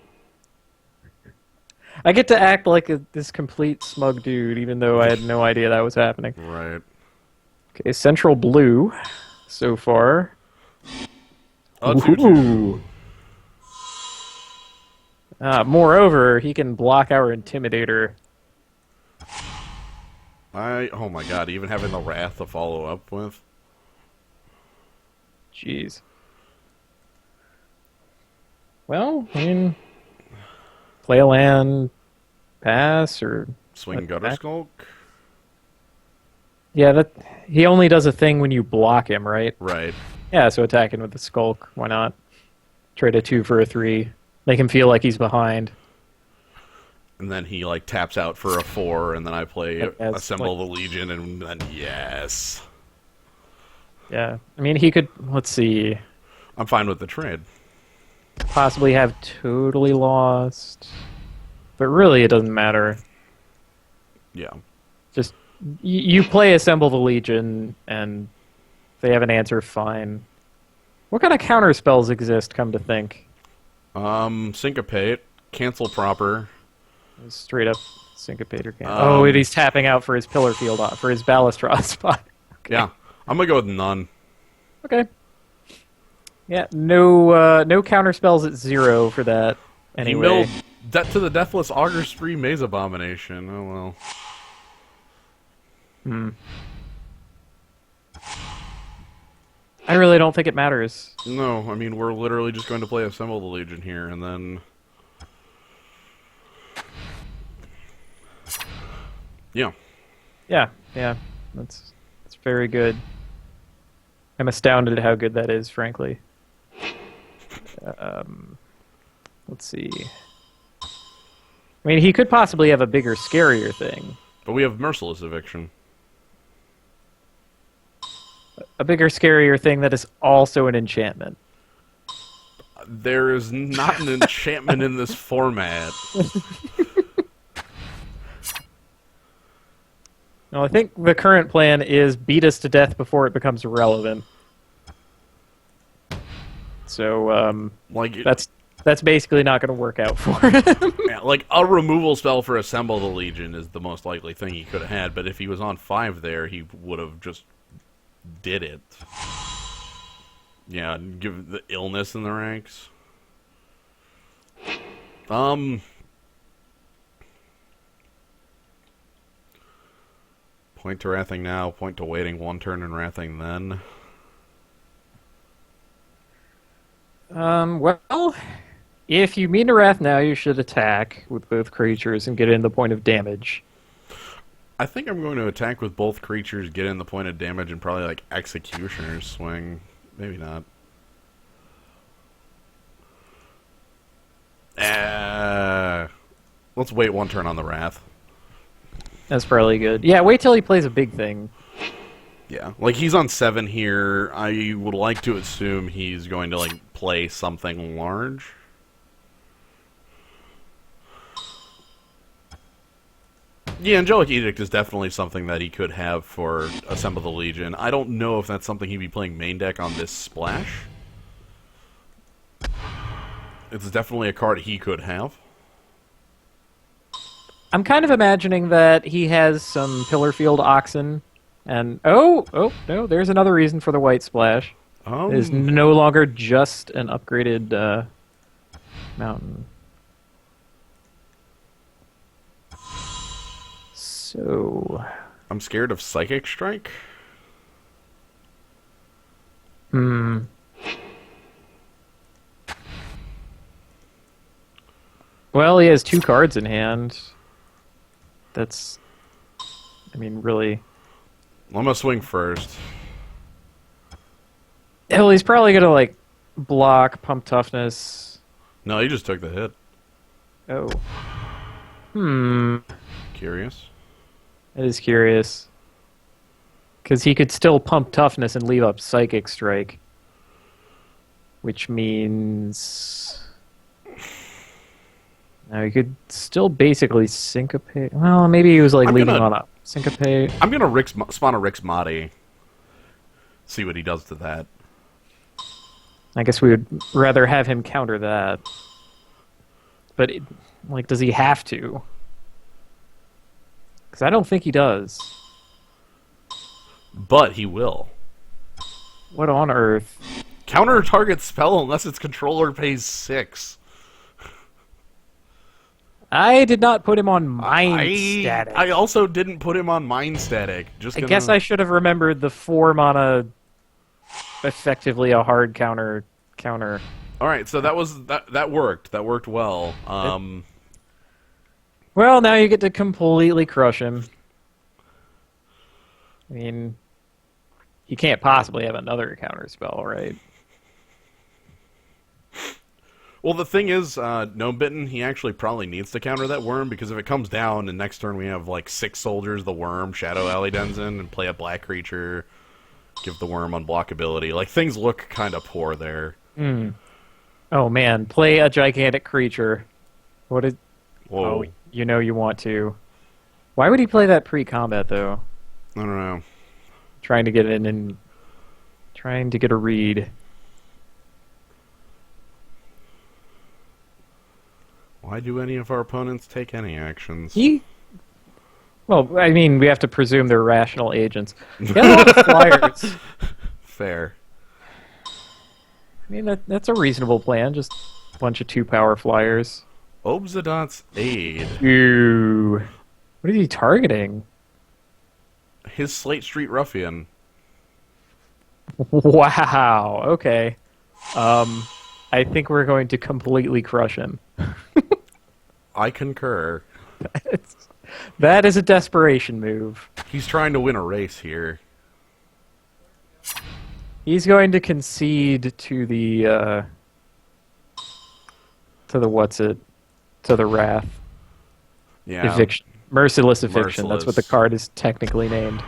Speaker 2: I get to act like this complete smug dude, even though I had no idea that was happening.
Speaker 1: Right.
Speaker 2: Okay, Central Blue so far.
Speaker 1: Oh, 2/2.
Speaker 2: Ooh. Moreover, he can block our Intimidator.
Speaker 1: Oh my god, even having the Wrath to follow up with?
Speaker 2: Jeez. Well, I mean, play a land, pass, or...
Speaker 1: Swing Gutter
Speaker 2: Attack.
Speaker 1: Skulk?
Speaker 2: Yeah, he only does a thing when you block him, right?
Speaker 1: Right.
Speaker 2: Yeah, so attacking with the Skulk, why not? Trade a 2 for a 3. Make him feel like he's behind.
Speaker 1: And then he like taps out for a 4, and then I play
Speaker 2: As,
Speaker 1: Assemble
Speaker 2: like,
Speaker 1: the Legion, and then yes,
Speaker 2: yeah. I mean, he could. Let's see.
Speaker 1: I'm fine with the trade.
Speaker 2: Possibly have totally lost, but really it doesn't matter.
Speaker 1: Yeah.
Speaker 2: Just you play Assemble the Legion, and if they have an answer, fine. What kind of counter spells exist? Come to think,
Speaker 1: Syncopate, Cancel Proper.
Speaker 2: straight up Syncopator can. Oh, and he's tapping out for his Pillar Field for his Balustrade spot. Okay.
Speaker 1: Yeah, I'm gonna go with none.
Speaker 2: Okay. Yeah, no counter spells at 0 for that. Anyway,
Speaker 1: He milled Debt to the Deathless Augur Spree Maze Abomination. Oh well.
Speaker 2: I really don't think it matters.
Speaker 1: No, I mean we're literally just going to play Assemble the Legion here, and then yeah.
Speaker 2: Yeah, that's very good. I'm astounded at how good that is, frankly. Let's see. I mean, he could possibly have a bigger, scarier thing.
Speaker 1: But we have Merciless Eviction.
Speaker 2: A bigger, scarier thing that is also an enchantment.
Speaker 1: There is not an enchantment in this format.
Speaker 2: No, I think the current plan is beat us to death before it becomes relevant. So,
Speaker 1: Like
Speaker 2: that's basically not going to work out for him.
Speaker 1: yeah, like a removal spell for Assemble the Legion is the most likely thing he could have had, but if he was on 5 there, he would have just did it. Yeah, give the illness in the ranks. Point to Wrathing now, point to waiting 1 turn and Wrathing then.
Speaker 2: Well, if you mean to Wrath now, you should attack with both creatures and get in the point of damage.
Speaker 1: I think I'm going to attack with both creatures, get in the point of damage, and probably like Executioner's Swing. Maybe not. Let's wait 1 turn on the Wrath.
Speaker 2: That's probably good. Yeah, wait till he plays a big thing.
Speaker 1: Yeah, like he's on 7 here. I would like to assume he's going to like play something large. Yeah, Angelic Edict is definitely something that he could have for Assemble the Legion. I don't know if that's something he'd be playing main deck on this splash. It's definitely a card he could have.
Speaker 2: I'm kind of imagining that he has some Pillarfield Oxen, and oh no, there's another reason for the white splash. It is no longer just an upgraded mountain. So
Speaker 1: I'm scared of Psychic Strike.
Speaker 2: Well, he has 2 cards in hand. That's, I mean, really.
Speaker 1: I'm gonna swing first.
Speaker 2: Hell, he's probably gonna like block Pump Toughness.
Speaker 1: No, he just took the hit.
Speaker 2: Oh.
Speaker 1: Curious.
Speaker 2: That is curious. Because he could still Pump Toughness and leave up Psychic Strike. Which means... Now he could still basically Syncopate. Well, maybe he was like leaving on a Syncopate.
Speaker 1: I'm gonna spawn a Rix Madi. See what he does to that.
Speaker 2: I guess we would rather have him counter that. But, like, does he have to? Because I don't think he does.
Speaker 1: But he will.
Speaker 2: What on earth?
Speaker 1: Counter a target spell unless its controller pays 6.
Speaker 2: I did not put him on Mind Static.
Speaker 1: I also didn't put him on Mind Static.
Speaker 2: I guess I should have remembered the 4 mana, effectively a hard counter.
Speaker 1: All right, so that worked. That worked well.
Speaker 2: Well, now you get to completely crush him. I mean, he can't possibly have another counter spell, right?
Speaker 1: Well, the thing is, Gnome Bitten, he actually probably needs to counter that worm, because if it comes down and next turn we have like 6 soldiers, the worm, Shadow Alley Denizen, and play a black creature, give the worm unblockability. Like, things look kind of poor there.
Speaker 2: Oh man, play a gigantic creature. What did?
Speaker 1: Whoa.
Speaker 2: Oh, you know you want to. Why would he play that pre-combat though?
Speaker 1: I don't know.
Speaker 2: Trying to get in and trying to get a read.
Speaker 1: Why do any of our opponents take any actions?
Speaker 2: Well, I mean, we have to presume they're rational agents. He has a lot of flyers.
Speaker 1: Fair.
Speaker 2: I mean, that's a reasonable plan. Just a bunch of 2-power flyers.
Speaker 1: Obzadot's Aid.
Speaker 2: Ooh. What is he targeting?
Speaker 1: His Slate Street Ruffian.
Speaker 2: Wow. Okay. I think we're going to completely crush him.
Speaker 1: I concur.
Speaker 2: That is a desperation move.
Speaker 1: He's trying to win a race here.
Speaker 2: He's going to concede to the wrath.
Speaker 1: Yeah.
Speaker 2: Eviction. Merciless eviction.
Speaker 1: Merciless.
Speaker 2: That's what the card is technically named.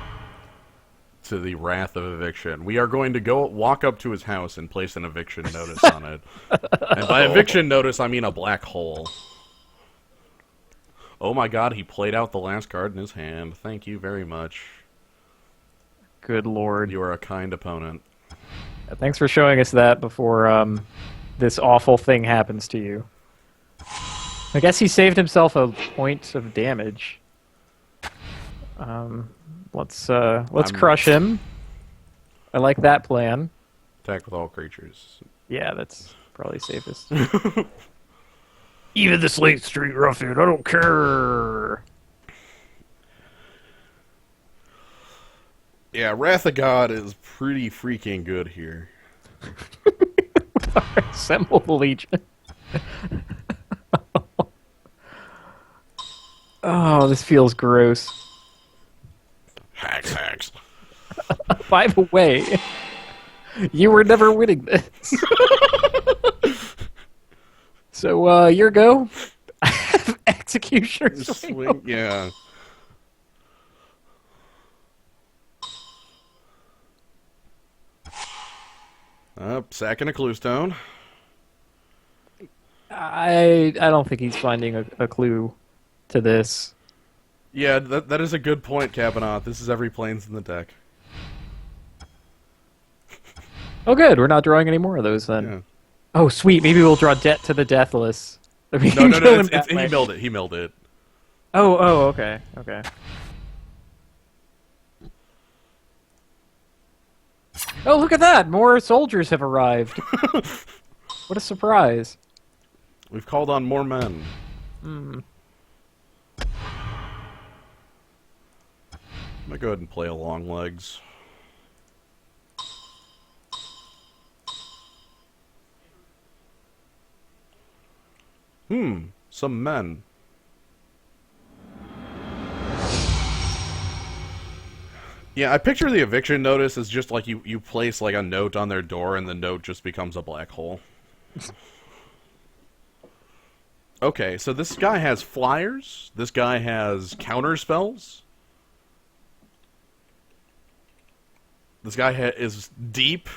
Speaker 1: To the wrath of eviction. We are going to walk up to his house and place an eviction notice on it. And by eviction notice, I mean a black hole. Oh my god, he played out the last card in his hand. Thank you very much.
Speaker 2: Good lord.
Speaker 1: You are a kind opponent.
Speaker 2: Thanks for showing us that before this awful thing happens to you. I guess he saved himself a point of damage. Let's crush him. I like that plan.
Speaker 1: Attack with all creatures.
Speaker 2: Yeah, that's probably safest. Even the Slate Street Ruffian, I don't care.
Speaker 1: Yeah, Wrath of God is pretty freaking good here.
Speaker 2: Assemble the Legion. Oh, this feels gross.
Speaker 1: Hacks.
Speaker 2: By the way, you were never winning this. So, your go? Executioner swing.
Speaker 1: Yeah. Sack and a clue stone.
Speaker 2: I don't think he's finding a clue to this.
Speaker 1: Yeah, that is a good point, Cabinot. This is every planes in the deck.
Speaker 2: Oh, good. We're not drawing any more of those then.
Speaker 1: Yeah.
Speaker 2: Oh, sweet. Maybe we'll draw Debt to the Deathless.
Speaker 1: No, he milled it. He milled it.
Speaker 2: Oh, okay. Oh, look at that! More soldiers have arrived. What a surprise.
Speaker 1: We've called on more men. I'm gonna go ahead and play a long legs. Some men. Yeah, I picture the eviction notice as just like you place like a note on their door and the note just becomes a black hole. Okay, so this guy has flyers. This guy has counter spells. This guy is deep.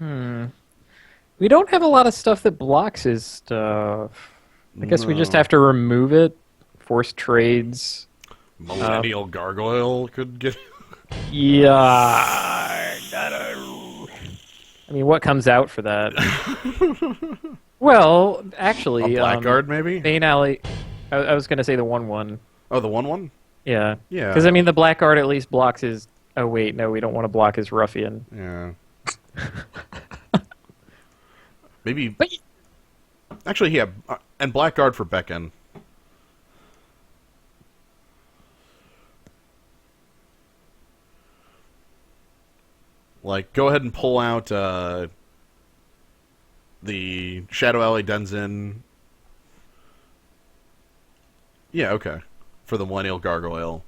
Speaker 2: We don't have a lot of stuff that blocks his stuff. I guess we just have to remove it. Force trades.
Speaker 1: Millennial Gargoyle could get...
Speaker 2: Yeah. I mean, what comes out for that? Well, actually...
Speaker 1: A blackguard, maybe?
Speaker 2: Bane Alley... I was going to say the 1/1.
Speaker 1: Oh, the 1/1?
Speaker 2: Yeah.
Speaker 1: Yeah.
Speaker 2: Because, I mean, the blackguard at least blocks his... Oh, wait, no, we don't want to block his ruffian.
Speaker 1: Yeah. Maybe...
Speaker 2: But...
Speaker 1: Actually, yeah, and blackguard for Beckon. Like, go ahead and pull out the Shadow Alley Denizen. Yeah, okay. For the Millennial Gargoyle,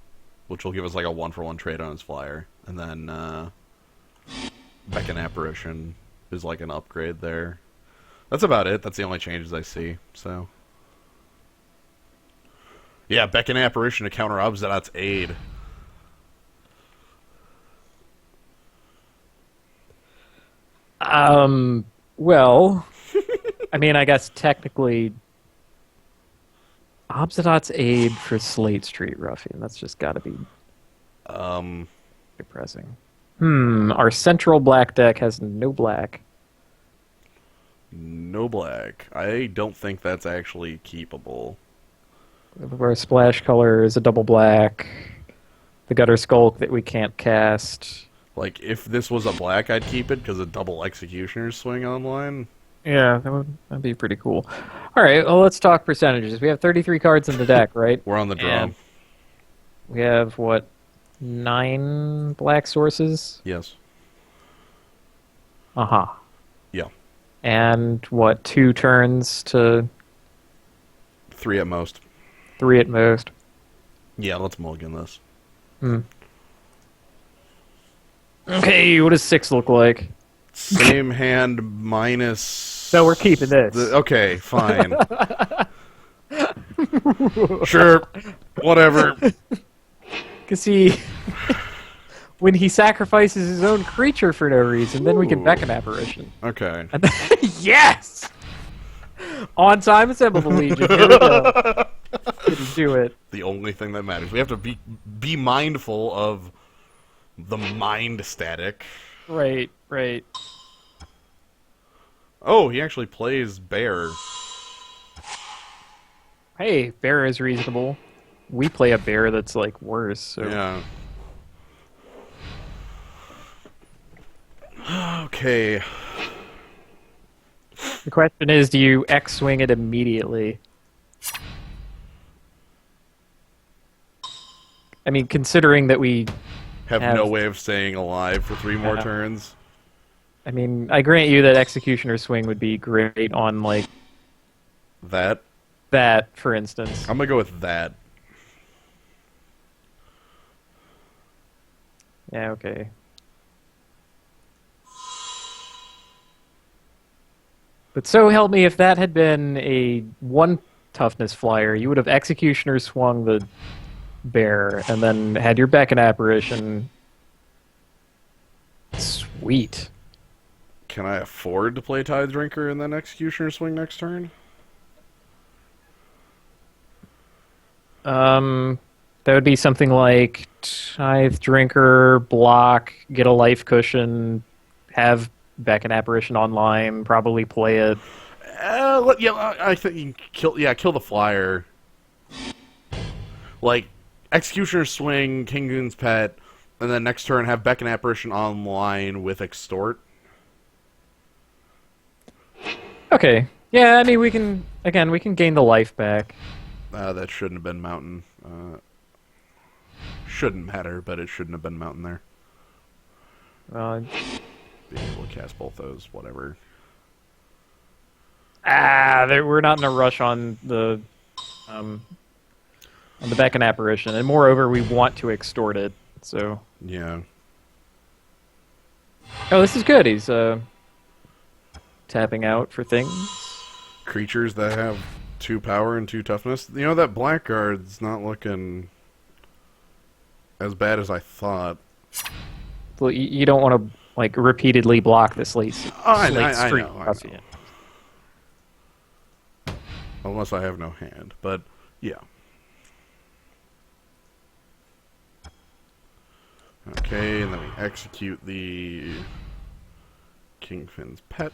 Speaker 1: which will give us like a 1-for-1 trade on his flyer. And then Beckon Apparition. is like an upgrade there. That's about it. That's the only changes I see. So, yeah, Beckon Apparition to counter Obzidot's Aid.
Speaker 2: Well, I mean, I guess technically, Obzidot's Aid for Slate Street Ruffian. That's just got to be depressing. Our central black deck has no black.
Speaker 1: No black. I don't think that's actually keepable.
Speaker 2: Our splash color is a double black. The Gutter Skulk that we can't cast.
Speaker 1: Like, if this was a black, I'd keep it because a double Executioner's Swing online.
Speaker 2: Yeah, that'd be pretty cool. All right, well, let's talk percentages. We have 33 cards in the deck, right?
Speaker 1: We're on the draw.
Speaker 2: And we have, what, 9 black sources?
Speaker 1: Yes.
Speaker 2: Uh-huh.
Speaker 1: Yeah.
Speaker 2: And, what, 2 turns to
Speaker 1: 3 at most.
Speaker 2: 3 at most?
Speaker 1: Yeah, let's mulligan this.
Speaker 2: Okay, what does 6 look like?
Speaker 1: Same hand minus...
Speaker 2: So we're keeping this.
Speaker 1: Okay, fine. Sure, whatever.
Speaker 2: Because when he sacrifices his own creature for no reason, then we can Beckon Apparition.
Speaker 1: Okay.
Speaker 2: And yes! On time, assemble the Legion. Here we go. Didn't do it.
Speaker 1: The only thing that matters. We have to be mindful of the mind static.
Speaker 2: Right.
Speaker 1: Oh, he actually plays bear.
Speaker 2: Hey, bear is reasonable. We play a bear that's, like, worse. So.
Speaker 1: Yeah. Okay.
Speaker 2: The question is, do you X-swing it immediately? I mean, considering that we
Speaker 1: Have no way of staying alive for 3 more turns.
Speaker 2: I mean, I grant you that Executioner Swing would be great on, like...
Speaker 1: That,
Speaker 2: for instance.
Speaker 1: I'm gonna go with that.
Speaker 2: Yeah, okay. But so help me, if that had been a 1 toughness flyer, you would have Executioner swung the bear, and then had your Beckon Apparition. Sweet.
Speaker 1: Can I afford to play Tithe Drinker and then Executioner Swing next turn?
Speaker 2: That would be something like Tithe Drinker, block, get a life cushion, have Beckon Apparition online, probably play it.
Speaker 1: I think you can kill the flyer. Like, Executioner Swing, King Goon's Pet, and then next turn have Beckon Apparition online with Extort.
Speaker 2: Okay. Yeah, I mean, we can gain the life back.
Speaker 1: That shouldn't have been Mountain. Shouldn't matter, but it shouldn't have been Mountain there. Being able to cast both those, whatever.
Speaker 2: We're not in a rush on the Beckon Apparition, and moreover, we want to extort it. So
Speaker 1: Yeah.
Speaker 2: oh, this is good. He's tapping out for things.
Speaker 1: Creatures that have 2 power and 2 toughness. You know, that blackguard's not looking as bad as I thought.
Speaker 2: Well, you don't want to like repeatedly block the slate
Speaker 1: I
Speaker 2: street.
Speaker 1: know. Unless I have no hand, but yeah. Okay, and then we execute the Kingfin's Pet.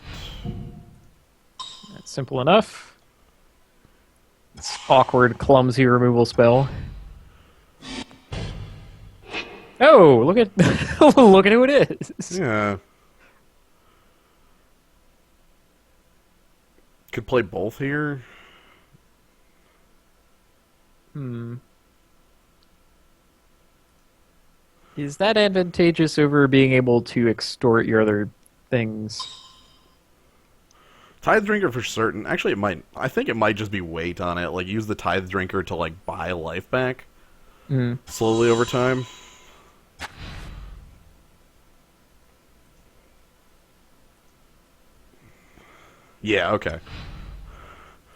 Speaker 2: That's simple enough. It's awkward, clumsy removal spell. Oh, look at look at who it is.
Speaker 1: Yeah. Could play both here.
Speaker 2: Is that advantageous over being able to extort your other things?
Speaker 1: Tithe Drinker for certain. Actually, it might. I think it might just be weight on it. Like, use the Tithe Drinker to, like, buy life back. Slowly over time. Yeah, okay.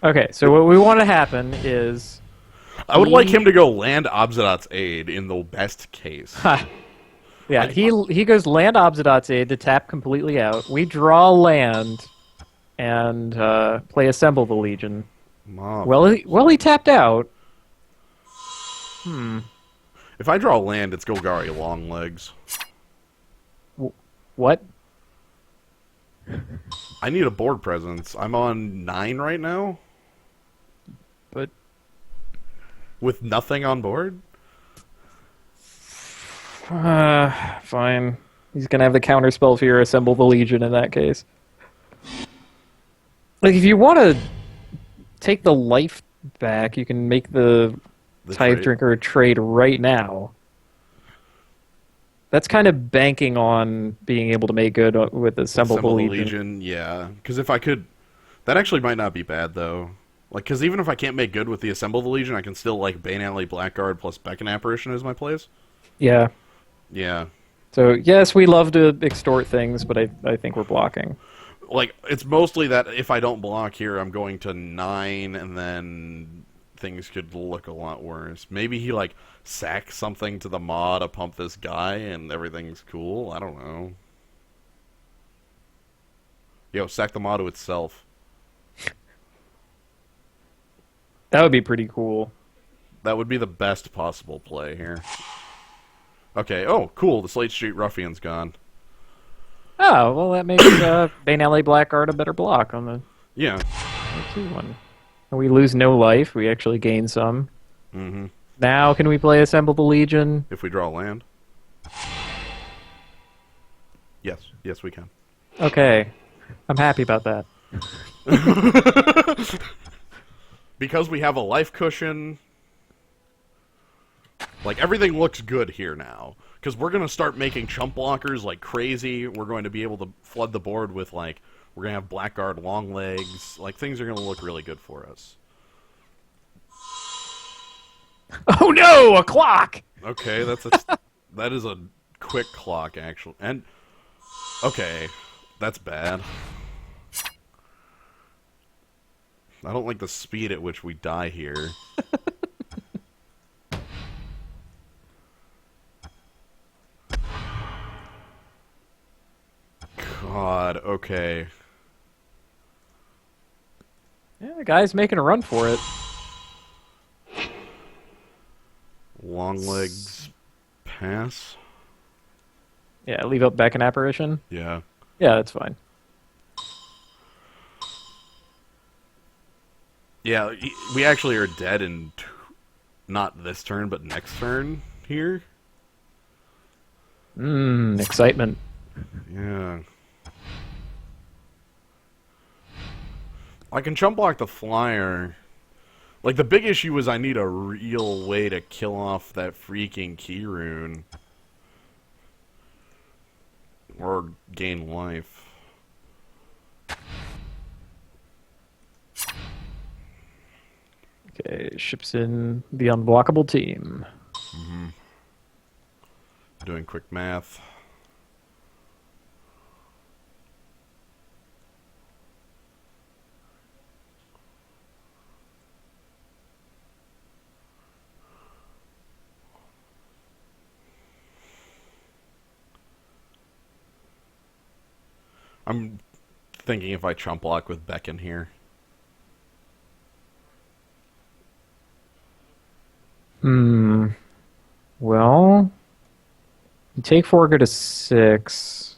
Speaker 2: Okay, so what we want to happen is
Speaker 1: I would like him to go land Obsidat's aid in the best case.
Speaker 2: yeah,
Speaker 1: Like,
Speaker 2: he goes land Obsidat's aid to tap completely out. We draw land and play Assemble the Legion.
Speaker 1: Mob.
Speaker 2: Well, he tapped out.
Speaker 1: If I draw land, it's Golgari long legs.
Speaker 2: What?
Speaker 1: I need a board presence. I'm on 9 right now
Speaker 2: But
Speaker 1: with nothing on board.
Speaker 2: fine. He's gonna have the counter spell for your Assemble the Legion in that case. Like, if you want to take the life back, you can make the Tithe
Speaker 1: trade.
Speaker 2: Drinker a trade right now. That's kind of banking on being able to make good with Assemble the Legion.
Speaker 1: Yeah. Because if I could... That actually might not be bad, though. Like, because even if I can't make good with the Assemble the Legion, I can still, like, Bane Alley Blackguard plus Beckon Apparition as my plays.
Speaker 2: Yeah.
Speaker 1: Yeah.
Speaker 2: So, yes, we love to extort things, but I think we're blocking.
Speaker 1: Like, it's mostly that if I don't block here, I'm going to 9, and then things could look a lot worse. Maybe he, like, sacks something to the maw to pump this guy, and everything's cool. I don't know. Yo, sack the maw to itself.
Speaker 2: That would be pretty cool.
Speaker 1: That would be the best possible play here. Okay, oh, cool, the Slate Street Ruffian's gone.
Speaker 2: Oh, well, that makes Bane Alley Blackguard a better block on the
Speaker 1: Yeah.
Speaker 2: 2-1. And we lose no life. We actually gain some.
Speaker 1: Mm-hmm.
Speaker 2: Now, can we play Assemble the Legion?
Speaker 1: If we draw land. Yes, yes we can.
Speaker 2: Okay. I'm happy about that.
Speaker 1: Because we have a life cushion, like, everything looks good here now. Because we're going to start making chump blockers like crazy. We're going to be able to flood the board with, like, we're going to have Blackguard long legs. Like, things are going to look really good for us.
Speaker 2: Oh no, a clock!
Speaker 1: Okay, that is a quick clock, actually. And, okay, that's bad. I don't like the speed at which we die here. God, okay.
Speaker 2: Yeah, the guy's making a run for it.
Speaker 1: Long legs pass?
Speaker 2: Yeah, leave up Beckon Apparition.
Speaker 1: Yeah.
Speaker 2: Yeah, that's fine.
Speaker 1: Yeah, we actually are dead in not this turn, but next turn here.
Speaker 2: Excitement.
Speaker 1: Yeah. I can chump block the flyer. Like, the big issue is I need a real way to kill off that freaking key rune. Or gain life.
Speaker 2: Okay, ships in the unblockable team.
Speaker 1: Mm-hmm. Doing quick math. I'm thinking if I chump block with Beckon here.
Speaker 2: Well, you take 4, go to 6.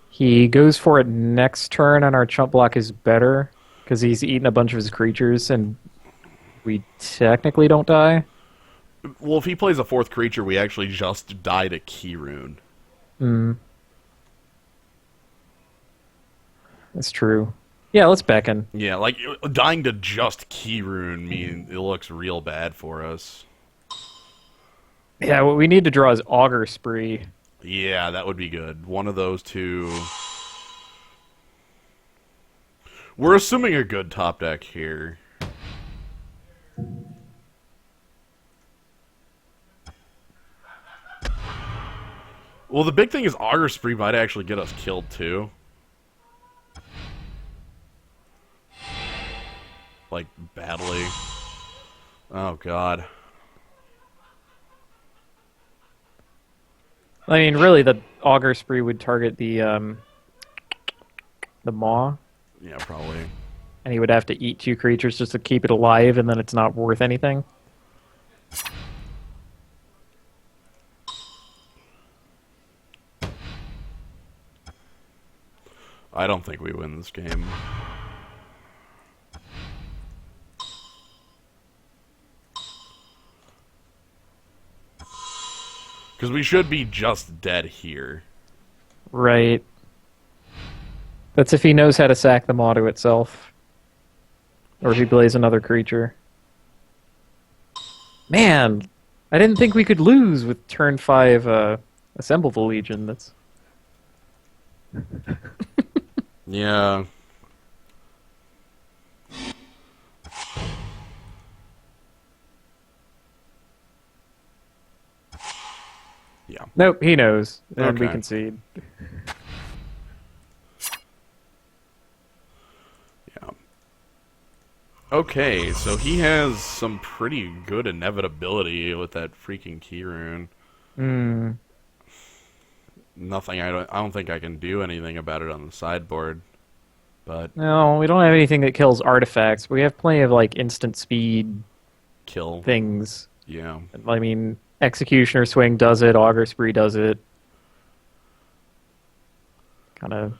Speaker 2: He goes for it next turn, and our chump block is better because he's eaten a bunch of his creatures, and we technically don't die.
Speaker 1: Well, if he plays a 4th creature, we actually just die to key rune.
Speaker 2: That's true. Yeah, let's Beckon.
Speaker 1: Yeah, like, dying to just key rune means it looks real bad for us.
Speaker 2: Yeah, what we need to draw is Augur Spree.
Speaker 1: Yeah, that would be good. One of those two. We're assuming a good top deck here. Well, the big thing is Augur Spree might actually get us killed, too. like, badly. Oh, God.
Speaker 2: I mean, really, the Augur Spree would target the Maw,
Speaker 1: Yeah, probably.
Speaker 2: and he would have to eat 2 creatures just to keep it alive, and then it's not worth anything.
Speaker 1: I don't think we win this game. Because we should be just dead here.
Speaker 2: Right. That's if he knows how to sack the Maw to itself. Or if he plays another creature. Man, I didn't think we could lose with turn 5 Assemble the Legion. That's...
Speaker 1: Yeah. Yeah.
Speaker 2: Nope, he knows. And we
Speaker 1: Okay.
Speaker 2: concede.
Speaker 1: Yeah. Okay, so he has some pretty good inevitability with that freaking key rune.
Speaker 2: Hmm.
Speaker 1: Nothing. I don't think I can do anything about it on the sideboard. But
Speaker 2: No, we don't have anything that kills artifacts. We have plenty of, like, instant speed
Speaker 1: kill.
Speaker 2: things.
Speaker 1: Yeah.
Speaker 2: I mean, Executioner Swing does it, Augur Spree does it. Kind of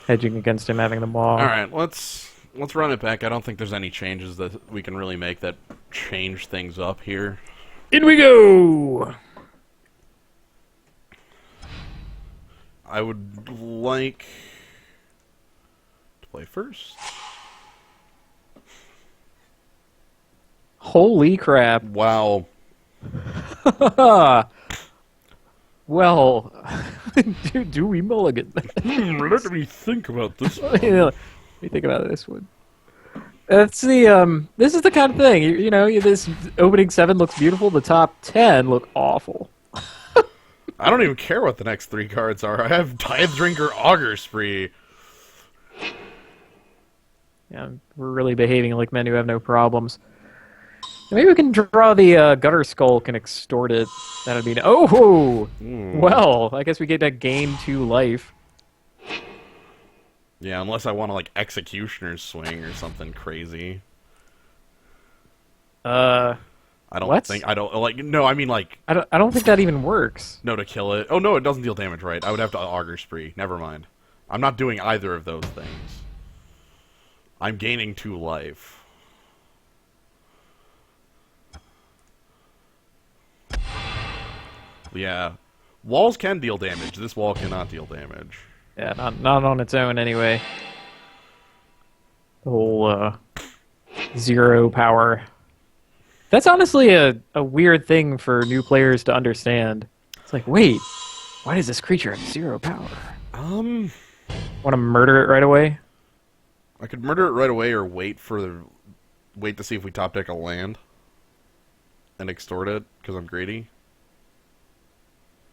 Speaker 2: hedging against him having the Maw.
Speaker 1: All right. Let's run it back. I don't think there's any changes that we can really make that change things up here.
Speaker 2: In we go!
Speaker 1: I would like to play first.
Speaker 2: Holy crap.
Speaker 1: Wow.
Speaker 2: Well, do we mulligan?
Speaker 1: Let me think about this.
Speaker 2: Let me think about this one. That's the this is the kind of thing, you know, this opening 7 looks beautiful, the top 10 look awful.
Speaker 1: I don't even care what the next 3 cards are. I have Tithe Drinker, Augur Spree.
Speaker 2: Yeah, we're really behaving like men who have no problems. Maybe we can draw the Gutter Skulk and extort it. That'd be... Oh! Well, I guess we get to gain 2 life.
Speaker 1: Yeah, unless I want to, like, Executioner's Swing or something crazy. I don't
Speaker 2: what?
Speaker 1: think... I don't... Like, no, I mean, like...
Speaker 2: I don't think that even works.
Speaker 1: No, to kill it. Oh, no, it doesn't deal damage, right? I would have to Augur Spree. Never mind. I'm not doing either of those things. I'm gaining 2 life. Yeah. Walls can deal damage. This wall cannot deal damage.
Speaker 2: Yeah, not on its own anyway. The whole 0 power. That's honestly a weird thing for new players to understand. It's like, wait, why does this creature have 0 power? Want to murder it right away?
Speaker 1: I could murder it right away or wait to see if we top deck a land and extort it because I'm greedy.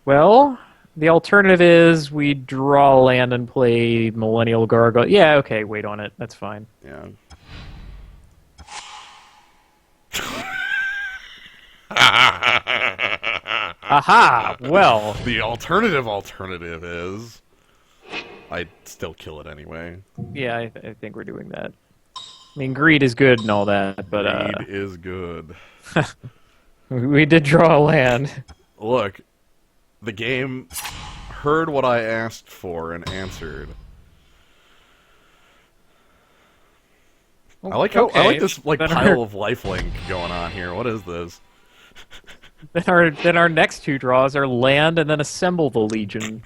Speaker 2: Well, the alternative is we draw land and play Millennial Gargoyle. Yeah, okay, wait on it. That's fine.
Speaker 1: Yeah.
Speaker 2: Aha! Well,
Speaker 1: The alternative is I'd still kill it anyway.
Speaker 2: yeah, I think we're doing that. I mean, greed is good and all that, but
Speaker 1: Greed is good.
Speaker 2: we did draw a land.
Speaker 1: Look, the game heard what I asked for and answered. I like this like
Speaker 2: Then
Speaker 1: pile of lifelink going on here. What is this?
Speaker 2: Then our next 2 draws are land and then assemble the Legion.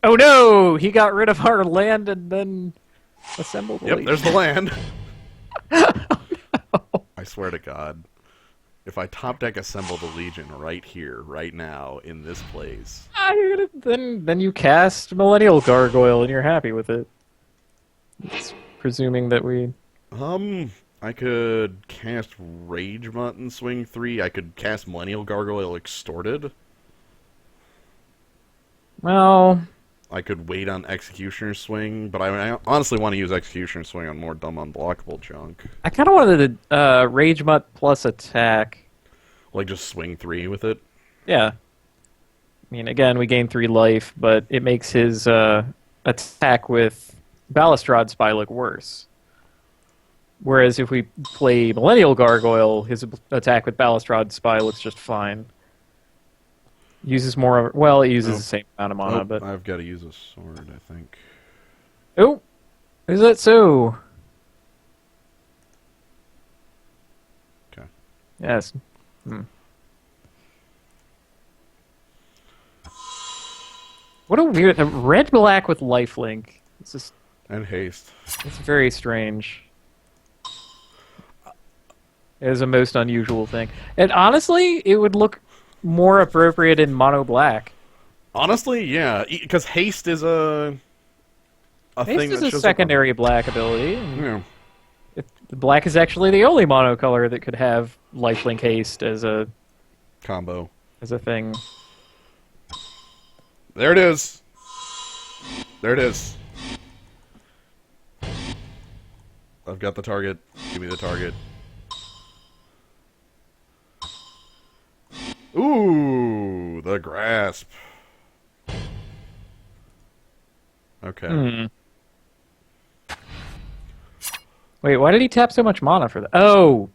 Speaker 2: Oh no! He got rid of our land and then assembled the
Speaker 1: Yep,
Speaker 2: Legion.
Speaker 1: there's the land. I swear to God. If I top deck assemble the Legion right here, right now, in this place.
Speaker 2: Then you cast Millennial Gargoyle and you're happy with it. It's presuming that we...
Speaker 1: I could cast Rage Mutt and swing 3. I could cast Millennial Gargoyle Extorted.
Speaker 2: Well,
Speaker 1: I could wait on Executioner's Swing, but I honestly want to use Executioner's Swing on more dumb unblockable junk.
Speaker 2: I kind of wanted to Rage Mutt plus attack.
Speaker 1: Like, just swing 3 with it.
Speaker 2: Yeah. I mean, again, we gain 3 life, but it makes his attack with Balustrade Spy look worse. Whereas if we play Millennial Gargoyle, his attack with Balustrade Spy looks just fine. Uses more of... Well, it uses the same amount of mana, but...
Speaker 1: I've got to use a sword, I think.
Speaker 2: Oh! Is that so?
Speaker 1: Okay.
Speaker 2: Yes. What a weird... Red-black with lifelink. It's just...
Speaker 1: And haste.
Speaker 2: It's very strange. It is a most unusual thing. And honestly, it would look more appropriate in mono black.
Speaker 1: Honestly, yeah, because haste is a thing
Speaker 2: Haste
Speaker 1: that
Speaker 2: is a
Speaker 1: shows
Speaker 2: secondary black ability. And
Speaker 1: Yeah.
Speaker 2: black is actually the only mono color that could have lifelink haste as a
Speaker 1: Combo.
Speaker 2: thing.
Speaker 1: There it is. There it is. I've got the target. Give me the target. Ooh, the grasp. Okay.
Speaker 2: Wait, why did he tap so much mana for that? Oh,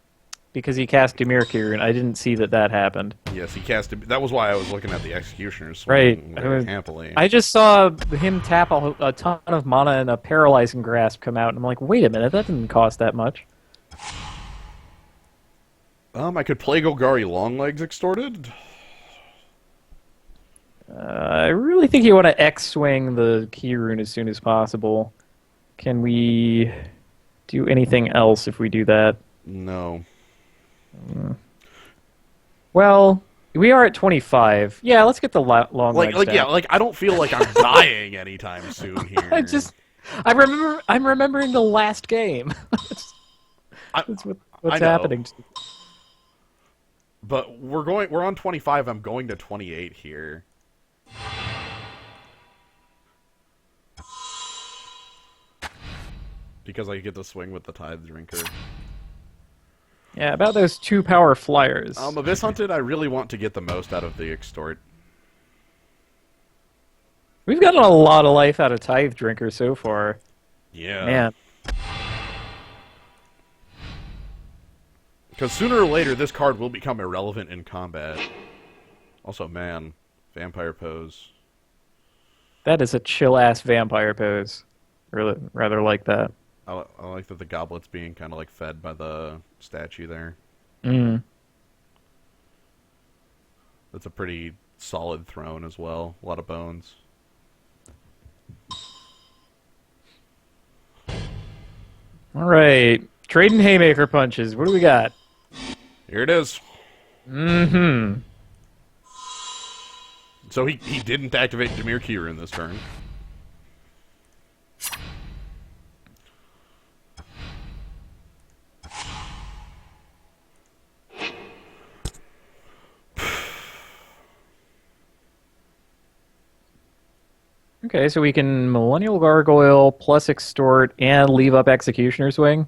Speaker 2: because he cast Demirkir, and I didn't see that happened.
Speaker 1: Yes, he cast it. That was why I was looking at the Executioner's
Speaker 2: Right.
Speaker 1: Swing very happily.
Speaker 2: I just saw him tap a ton of mana and a Paralyzing Grasp come out, and I'm like, wait a minute, that didn't cost that much.
Speaker 1: I could play Golgari Longlegs Extorted.
Speaker 2: I really think you want to X-swing the key rune as soon as possible. Can we do anything else if we do that?
Speaker 1: No.
Speaker 2: Well, we are at 25. Yeah, let's get the long legs down.
Speaker 1: Yeah, I don't feel like I'm dying anytime soon here.
Speaker 2: I'm remembering the last game. That's what's happening.
Speaker 1: But we're on 25. I'm going to 28 here. Because I get the swing with the Tithe Drinker.
Speaker 2: Yeah, about those 2 power flyers.
Speaker 1: Abyss Hunted, I really want to get the most out of the Extort.
Speaker 2: We've gotten a lot of life out of Tithe Drinker so far.
Speaker 1: Yeah.
Speaker 2: Man.
Speaker 1: Because sooner or later, this card will become irrelevant in combat. Also, man, Vampire Pose.
Speaker 2: That is a chill-ass vampire pose. Really, rather like that.
Speaker 1: I like that the goblet's being kind of like fed by the statue there. That's a pretty solid throne as well. A lot of bones.
Speaker 2: All right, trading haymaker punches. What do we got?
Speaker 1: Here it is.
Speaker 2: Mm-hmm.
Speaker 1: So he didn't activate Demirkir in this turn.
Speaker 2: Okay, so we can Millennial Gargoyle plus Extort and leave up Executioner's Wing.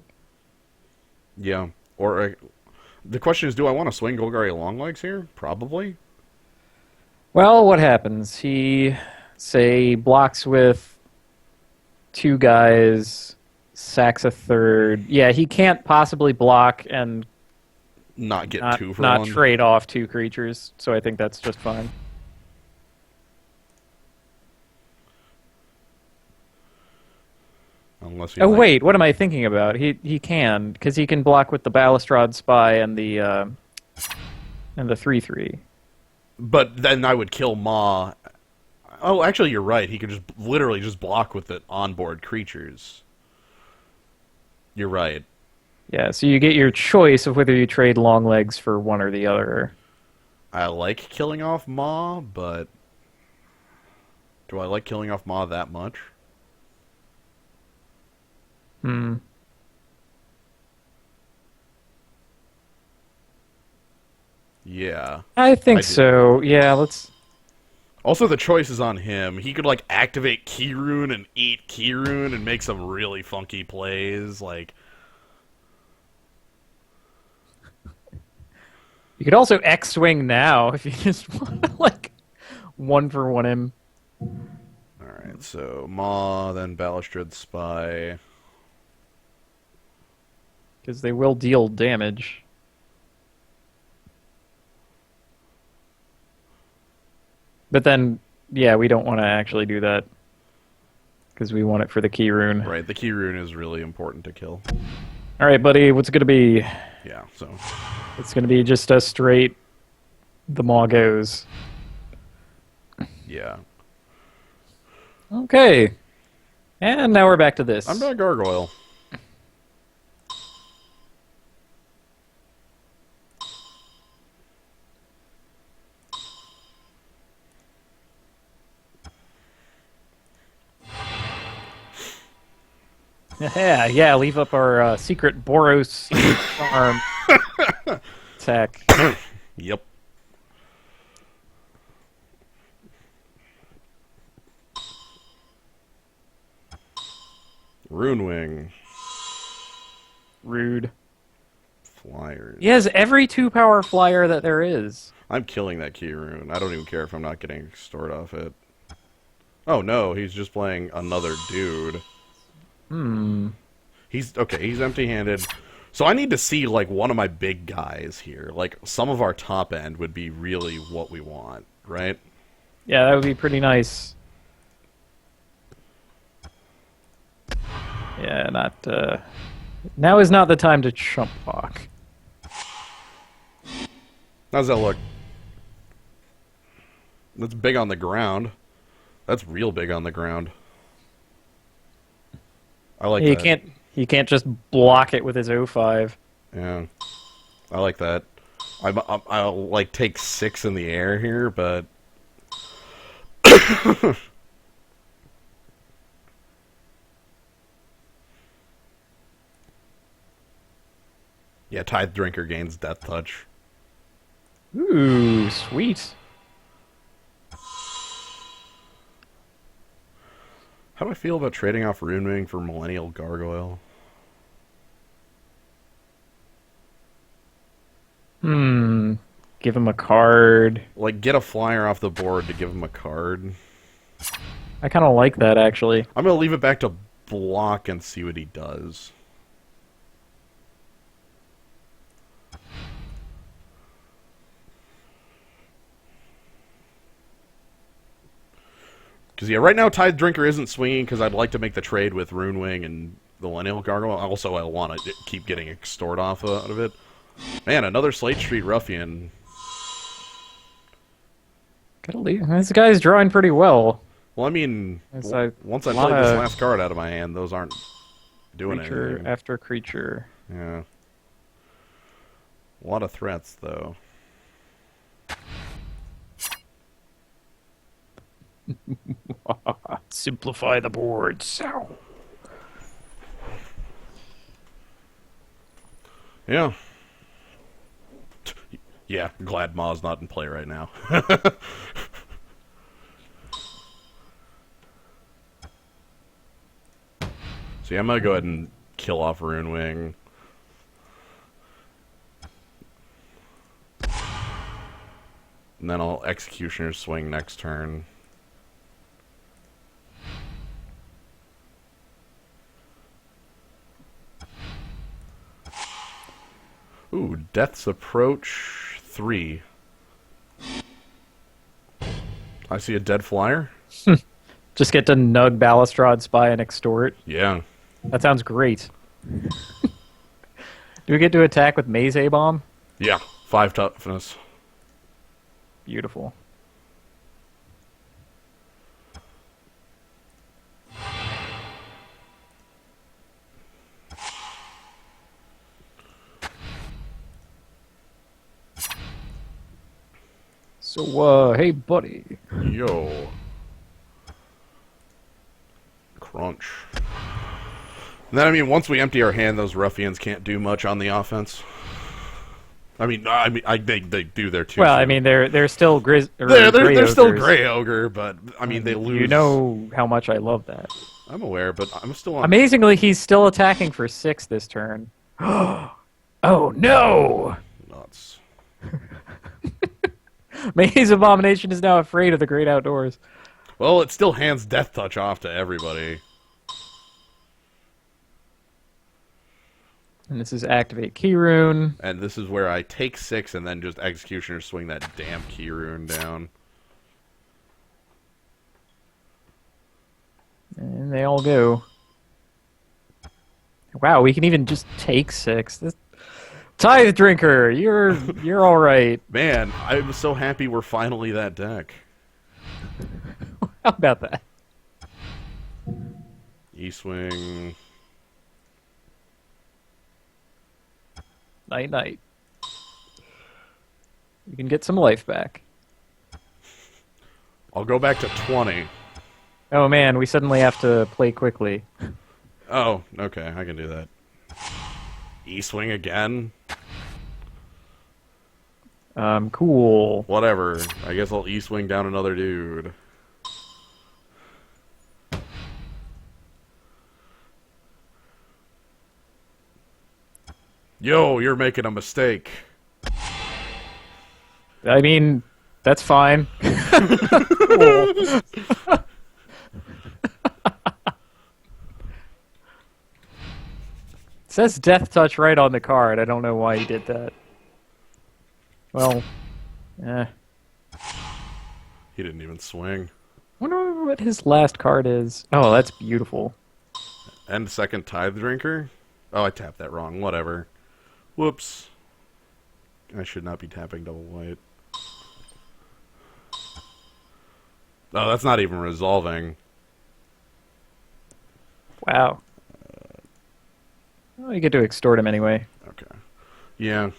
Speaker 1: Yeah. Or the question is, do I want to swing Golgari Longlegs here? Probably.
Speaker 2: Well, what happens? He, say, blocks with 2 guys, sacks a third. Yeah, he can't possibly block and
Speaker 1: Not get 2 for
Speaker 2: not
Speaker 1: one.
Speaker 2: trade off 2 creatures, so I think that's just fine.
Speaker 1: Unless he
Speaker 2: Wait, what am I thinking about? He can, because he can block with the Balustrade Spy and the 3/3.
Speaker 1: But then I would kill Ma. Oh, actually, you're right. He could just literally just block with the onboard creatures. You're right.
Speaker 2: Yeah, so you get your choice of whether you trade long legs for one or the other.
Speaker 1: I like killing off Ma, but do I like killing off Ma that much? Yeah.
Speaker 2: I think
Speaker 1: I do.
Speaker 2: so. Yeah, let's...
Speaker 1: Also, the choice is on him. He could, like, activate Key Rune and eat Key Rune and make some really funky plays. Like,
Speaker 2: You could also X-Swing now if you just want to, like, 1-for-1 him.
Speaker 1: alright, so Maw, then Balustred Spy.
Speaker 2: Because they will deal damage. But then, yeah, we don't want to actually do that. Because we want it for the Key Rune.
Speaker 1: Right, the Key Rune is really important to kill.
Speaker 2: Alright, buddy, what's it going to be?
Speaker 1: Yeah, so...
Speaker 2: It's going to be just a straight... The Maw goes.
Speaker 1: Yeah.
Speaker 2: Okay. And now we're back to this.
Speaker 1: I'm not Gargoyle.
Speaker 2: Yeah, leave up our secret Boros arm attack.
Speaker 1: Yep. Rune Wing.
Speaker 2: Rude.
Speaker 1: Flyers.
Speaker 2: He has every 2-power flyer that there is.
Speaker 1: I'm killing that Key Rune. I don't even care if I'm not getting stored off it. Oh no, he's just playing another dude. He's empty-handed. So I need to see, like, one of my big guys here. Like, some of our top end would be really what we want, right?
Speaker 2: Yeah, that would be pretty nice. Yeah, not, now is not the time to chump block.
Speaker 1: How's that look? That's big on the ground. That's real big on the ground. I like that.
Speaker 2: He can't just block it with his 05.
Speaker 1: Yeah. I like that. I'll, like, take 6 in the air here, but... Yeah, Tithe Drinker gains Death Touch.
Speaker 2: Ooh, sweet.
Speaker 1: How do I feel about trading off Rune Wing for Millennial Gargoyle?
Speaker 2: Give him a card.
Speaker 1: Like, get a flyer off the board to give him a card.
Speaker 2: I kind of like that, actually.
Speaker 1: I'm going to leave it back to block and see what he does. Because, yeah, right now Tithe Drinker isn't swinging because I'd like to make the trade with Rune Wing and the Millennial Gargoyle. Also, I want to keep getting extort off out of it. Man, another Slate Street Ruffian.
Speaker 2: Gotta leave. This guy's drawing pretty well.
Speaker 1: Well, I mean, once I played this
Speaker 2: of
Speaker 1: last card out of my hand, those aren't doing
Speaker 2: creature
Speaker 1: anything.
Speaker 2: after creature.
Speaker 1: Yeah. A lot of threats, though.
Speaker 2: Simplify the boards.
Speaker 1: Yeah. Yeah, glad Ma's not in play right now. So yeah, I'm gonna go ahead and kill off Rune Wing. And then I'll Executioner swing next turn. Ooh, Death's Approach 3. I see a dead flyer.
Speaker 2: Just get to nug Balustrade, Spy, and Extort.
Speaker 1: Yeah.
Speaker 2: That sounds great. Do we get to attack with Maze A-Bomb?
Speaker 1: Yeah, 5 toughness.
Speaker 2: Beautiful. So, hey, buddy.
Speaker 1: Yo. Crunch. And then, I mean, once we empty our hand, those ruffians can't do much on the offense. They do their two.
Speaker 2: Well, I mean, they're still
Speaker 1: They're still
Speaker 2: ogres.
Speaker 1: gray ogre, but I mean they lose.
Speaker 2: You know how much I love that.
Speaker 1: I'm aware, but I'm still on.
Speaker 2: Amazingly, he's still attacking for 6 this turn. Oh no!
Speaker 1: Nuts.
Speaker 2: Maze Abomination is now afraid of the great outdoors.
Speaker 1: Well, it still hands Death Touch off to everybody.
Speaker 2: And this is activate Key Rune.
Speaker 1: And this is where I take 6 and then just Executioner swing that damn Key Rune down.
Speaker 2: And they all go. Wow, we can even just take 6. Tithe Drinker, you're all right.
Speaker 1: Man, I'm so happy we're finally that deck.
Speaker 2: How about that?
Speaker 1: E-swing.
Speaker 2: Night night. You can get some life back.
Speaker 1: I'll go back to 20.
Speaker 2: Oh man, we suddenly have to play quickly.
Speaker 1: Oh, okay, I can do that. E-swing again?
Speaker 2: Cool.
Speaker 1: Whatever. I guess I'll E-swing down another dude. Yo, you're making a mistake.
Speaker 2: I mean, that's fine. Cool. It says Death Touch right on the card. I don't know why he did that. Well,
Speaker 1: He didn't even swing.
Speaker 2: wonder what his last card is. Oh, that's beautiful.
Speaker 1: And second Tithe Drinker? Oh, I tapped that wrong. Whatever. Whoops. I should not be tapping double white. Oh, that's not even resolving.
Speaker 2: Wow. Well, you get to extort him anyway.
Speaker 1: Okay. Yeah.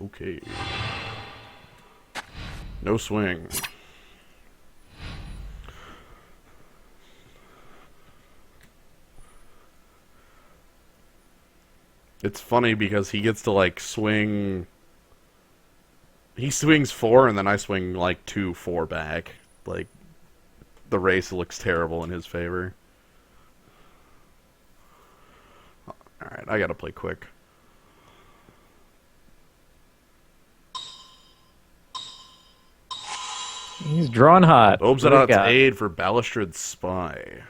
Speaker 1: Okay. No swing. It's funny because he gets to, like, swing... He swings 4, and then I swing, like, 2, 4 back. Like, the race looks terrible in his favor. Alright, I gotta play quick.
Speaker 2: He's drawn hot.
Speaker 1: Obes
Speaker 2: What do we
Speaker 1: out
Speaker 2: got?
Speaker 1: aid for Balustred Spy.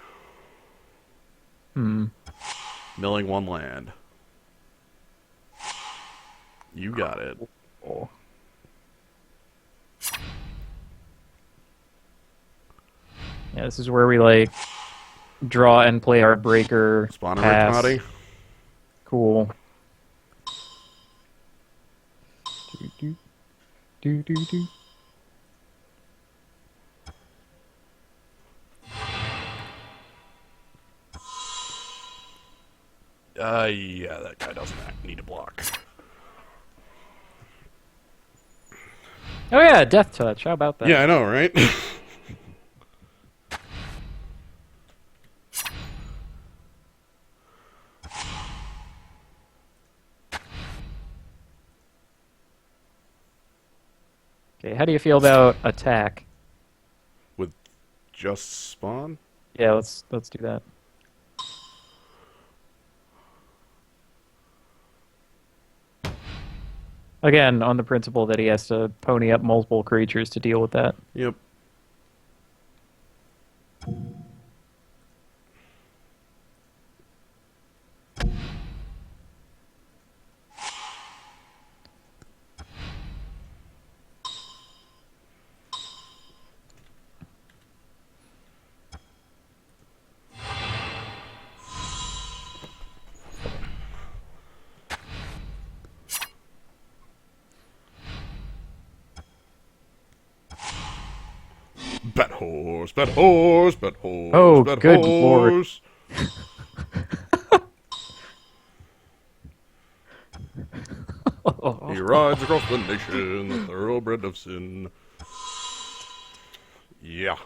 Speaker 1: Milling 1 land. You got it.
Speaker 2: Oh. Yeah, this is where we like draw and play our breaker.
Speaker 1: Spawner
Speaker 2: pass.
Speaker 1: Rickmotty.
Speaker 2: Cool. Do, do, do, do, do.
Speaker 1: Yeah, that guy doesn't need a block.
Speaker 2: Oh yeah, Death Touch. How about that?
Speaker 1: Yeah, I know, right?
Speaker 2: Okay, how do you feel about attack?
Speaker 1: With just spawn?
Speaker 2: Yeah, let's do that. Again, on the principle that he has to pony up multiple creatures to deal with that.
Speaker 1: Yep. Bet horse, bet horse, bet horse,
Speaker 2: Oh,
Speaker 1: bet
Speaker 2: good
Speaker 1: horse. He rides across the nation, the thoroughbred of sin. Yeah.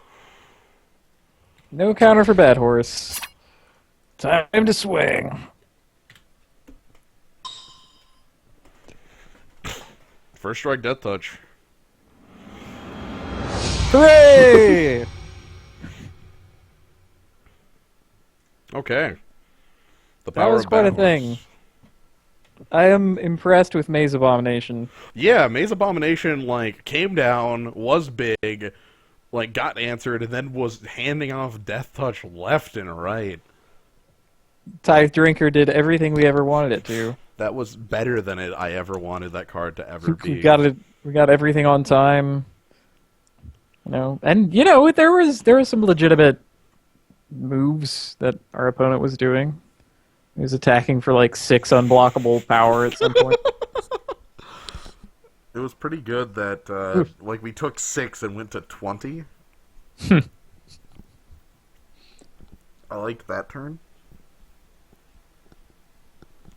Speaker 2: No counter for Bad Horse. Time to swing.
Speaker 1: First strike, death touch.
Speaker 2: Hooray!
Speaker 1: Okay. The
Speaker 2: That
Speaker 1: power
Speaker 2: was
Speaker 1: of
Speaker 2: quite
Speaker 1: Bad
Speaker 2: a thing.
Speaker 1: Horse.
Speaker 2: I am impressed with Maze Abomination.
Speaker 1: Yeah, Maze Abomination, like, came down, was big, like, got answered, and then was handing off death touch left and right.
Speaker 2: Tithe Drinker did everything we ever wanted it to.
Speaker 1: That was better than I ever wanted that card to ever be.
Speaker 2: We got everything on time. And there was some legitimate moves that our opponent was doing. He was attacking for like 6 unblockable power at some point.
Speaker 1: It was pretty good that like we took 6 and went to 20. I liked that turn.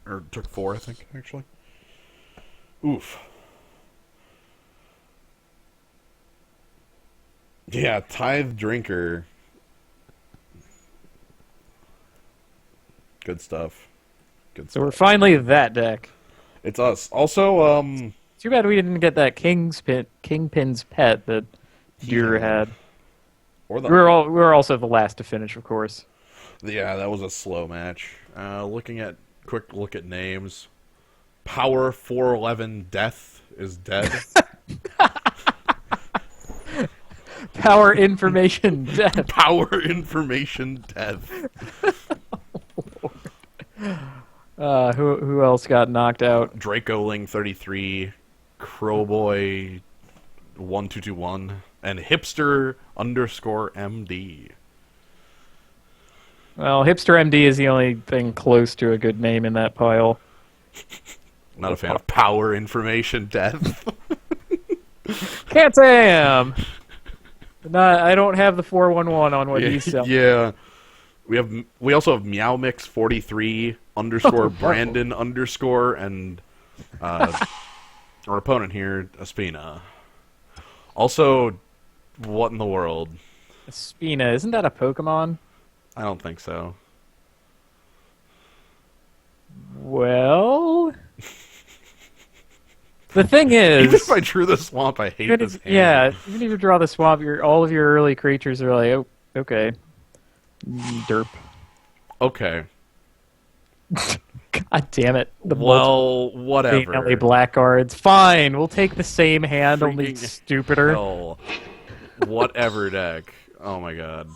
Speaker 1: Or took 4, I think, actually. Oof. Yeah, Tithe Drinker. Good stuff. Good
Speaker 2: So
Speaker 1: stuff.
Speaker 2: we're finally that deck.
Speaker 1: It's us. Also,
Speaker 2: Too bad we didn't get that Kingpin's pet that Deer had.
Speaker 1: or the
Speaker 2: We were also the last to finish, of course.
Speaker 1: Yeah, that was a slow match. Quick look at names. Power 411 Death is dead.
Speaker 2: Power Information Death.
Speaker 1: Power Information Death.
Speaker 2: Who else got knocked out?
Speaker 1: Dracoling 33, Crowboy 1221, and Hipster _MD.
Speaker 2: Well, Hipster MD is the only thing close to a good name in that pile.
Speaker 1: Not a fan of Power Information Death.
Speaker 2: Can't say I am. I don't have the 411 on what he's selling.
Speaker 1: Yeah. We also have Meowmix 43 _ Brandon _ and our opponent here, Aspina. Also, what in the world?
Speaker 2: Spina, isn't that a Pokemon?
Speaker 1: I don't think so.
Speaker 2: Well, the thing is,
Speaker 1: Even if I drew the swamp, I hate this hand.
Speaker 2: yeah, even if you draw the swamp, all of your early creatures are like, oh, okay, derp.
Speaker 1: Okay.
Speaker 2: God damn it!
Speaker 1: Well, whatever.
Speaker 2: LA Blackguards. Fine, we'll take the same hand, only
Speaker 1: Freaking
Speaker 2: stupider.
Speaker 1: hell. Whatever deck. Oh my god.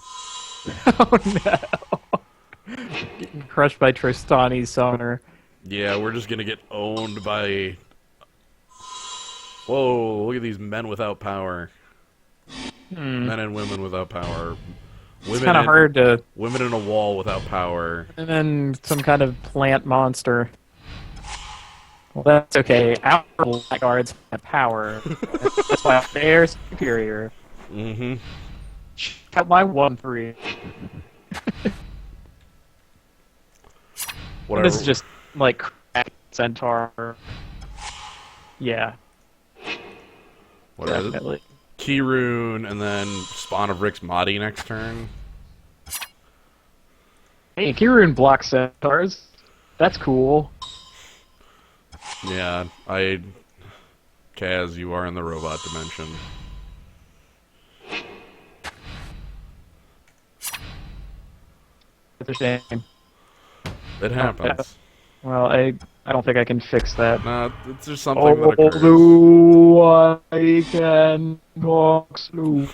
Speaker 2: Oh no! Getting crushed by Tristani's Summoner.
Speaker 1: Yeah, we're just gonna get owned by... Whoa, look at these men without power. Men and women without power.
Speaker 2: It's kind of hard to...
Speaker 1: Women in a wall without power.
Speaker 2: And then some kind of plant monster. Well, that's okay. Our Blackguards have power. That's why they're superior.
Speaker 1: Mm-hmm.
Speaker 2: Check out my 1/3.
Speaker 1: Whatever.
Speaker 2: This is just like crack Centaur. Yeah,
Speaker 1: Whatever.
Speaker 2: definitely.
Speaker 1: Keyrune, and then Spawn of Rick's Mahdi next turn.
Speaker 2: Hey, Kirun blocks Centaurs. That's cool.
Speaker 1: Yeah, Kaz, you are in the robot dimension.
Speaker 2: It's a shame.
Speaker 1: It happens.
Speaker 2: Well, I don't think I can fix that.
Speaker 1: Nah, it's just something that occurs.
Speaker 2: Although I can talk slow.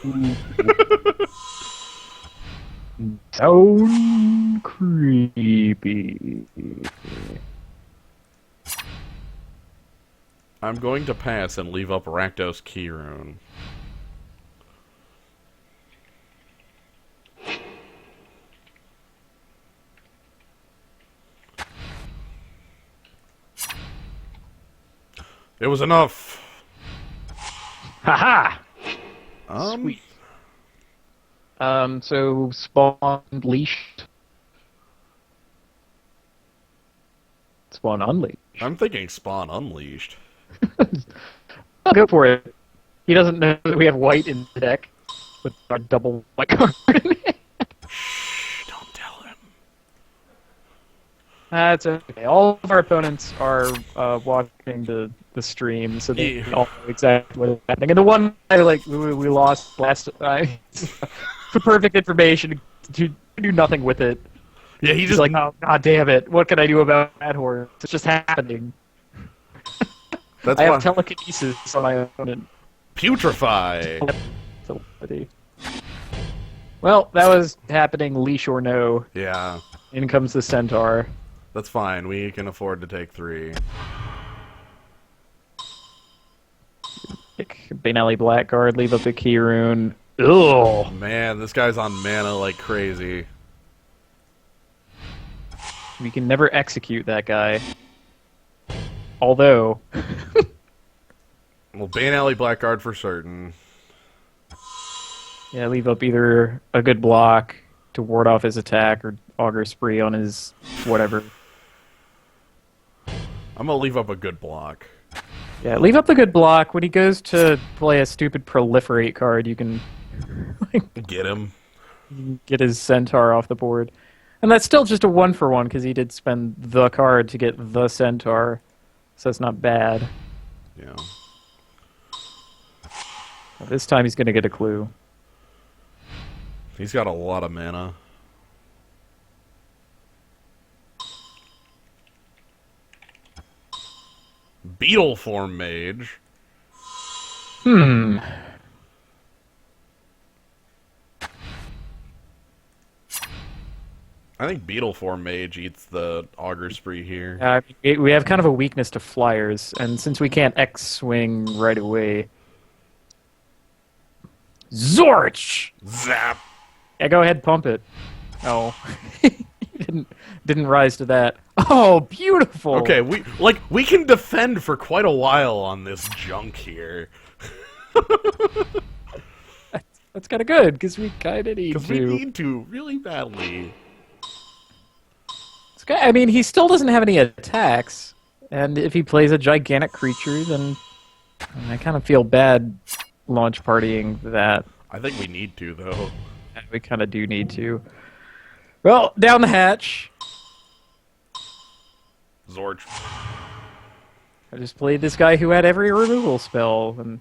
Speaker 2: Sound creepy.
Speaker 1: I'm going to pass and leave up Rakdos Keyrune. It was enough.
Speaker 2: Haha!
Speaker 1: Sweet.
Speaker 2: So Spawn Unleashed. Spawn Unleashed.
Speaker 1: I'm thinking Spawn Unleashed.
Speaker 2: I'll go for it. He doesn't know that we have white in the deck. with a double white card.
Speaker 1: Shh, don't tell him.
Speaker 2: That's okay. All of our opponents are watching the stream, so they
Speaker 1: Yeah.
Speaker 2: all know exactly what's happening. And the one we lost last time, for perfect information, to do nothing with it.
Speaker 1: Yeah, he
Speaker 2: He's
Speaker 1: just
Speaker 2: like, oh god damn it! What can I do about that horse? It's just happening.
Speaker 1: that's
Speaker 2: I have
Speaker 1: why
Speaker 2: telekinesis on my opponent.
Speaker 1: putrefy.
Speaker 2: Telepathy. Well, that was happening. Leash or no.
Speaker 1: Yeah,
Speaker 2: In comes the centaur.
Speaker 1: that's fine. We can afford to take 3.
Speaker 2: Bane Alley Blackguard, leave up the key rune. Ugh.
Speaker 1: Man, this guy's on mana like crazy.
Speaker 2: We can never execute that guy. Although,
Speaker 1: Well, Bane Alley Blackguard for certain.
Speaker 2: yeah, leave up either a good block to ward off his attack or Augur Spree on his whatever.
Speaker 1: I'm gonna leave up a good block.
Speaker 2: Yeah, leave up the good block. When he goes to play a stupid proliferate card, you can
Speaker 1: Get him.
Speaker 2: get his centaur off the board. And that's still just a 1-for-1 because he did spend the card to get the centaur. So it's not bad.
Speaker 1: Yeah.
Speaker 2: This time he's going to get a clue.
Speaker 1: He's got a lot of mana. Beetle form mage. I think Beetle form mage eats the Augur Spree here.
Speaker 2: We have kind of a weakness to flyers, and since we can't X-swing right away... Zorch!
Speaker 1: Zap!
Speaker 2: Yeah, go ahead, pump it. Oh. didn't rise to that. Oh, beautiful!
Speaker 1: Okay, we can defend for quite a while on this junk here.
Speaker 2: That's kind of good, because we kind of need
Speaker 1: Because we need to really badly.
Speaker 2: I mean, he still doesn't have any attacks, and if he plays a gigantic creature, then I kind of feel bad launch partying that.
Speaker 1: I think we need to, though.
Speaker 2: We kind of do need to. Well, down the hatch.
Speaker 1: Zorch.
Speaker 2: I just played this guy who had every removal spell, and...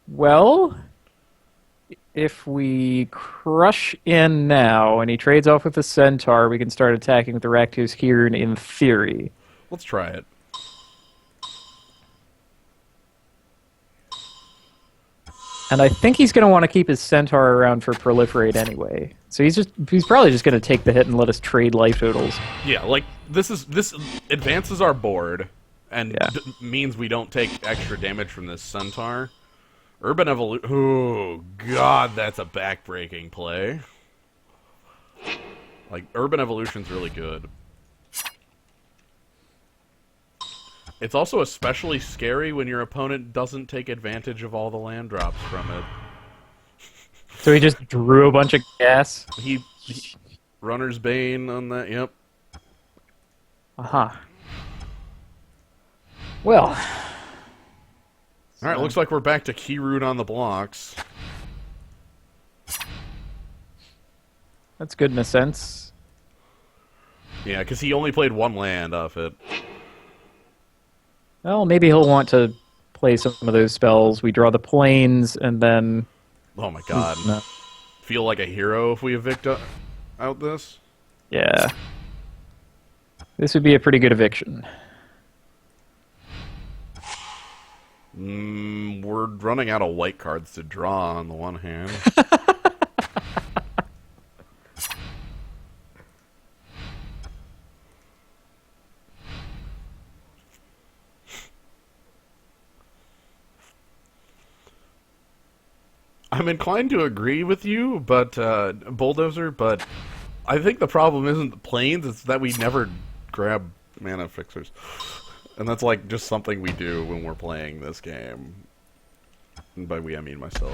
Speaker 2: Well, if we crush in now, and he trades off with the centaur, we can start attacking with the Rakdos Hirn in theory.
Speaker 1: Let's try it.
Speaker 2: And I think he's going to want to keep his centaur around for proliferate anyway. So he's probably just going to take the hit and let us trade life totals.
Speaker 1: Yeah, like, this advances our board, and
Speaker 2: Yeah.
Speaker 1: means we don't take extra damage from this centaur. Urban Evolution... Oh, God, that's a back-breaking play. Like, Urban Evolution's really good. It's also especially scary when your opponent doesn't take advantage of all the land drops from it.
Speaker 2: So he just drew a bunch of gas?
Speaker 1: He Runner's Bane on that, yep.
Speaker 2: Uh-huh. Well...
Speaker 1: Alright, looks like we're back to key root on the blocks.
Speaker 2: That's good in a sense.
Speaker 1: Yeah, because he only played one land off it.
Speaker 2: Well, maybe he'll want to play some of those spells. We draw the planes, and then...
Speaker 1: Oh my god.
Speaker 2: No.
Speaker 1: Feel like a hero if we evict out this?
Speaker 2: Yeah. This would be a pretty good eviction.
Speaker 1: We're running out of white cards to draw on the one hand. I'm inclined to agree with you, but Bulldozer, but I think the problem isn't the planes, it's that we never grab mana fixers. And that's like just something we do when we're playing this game. And by we, I mean myself.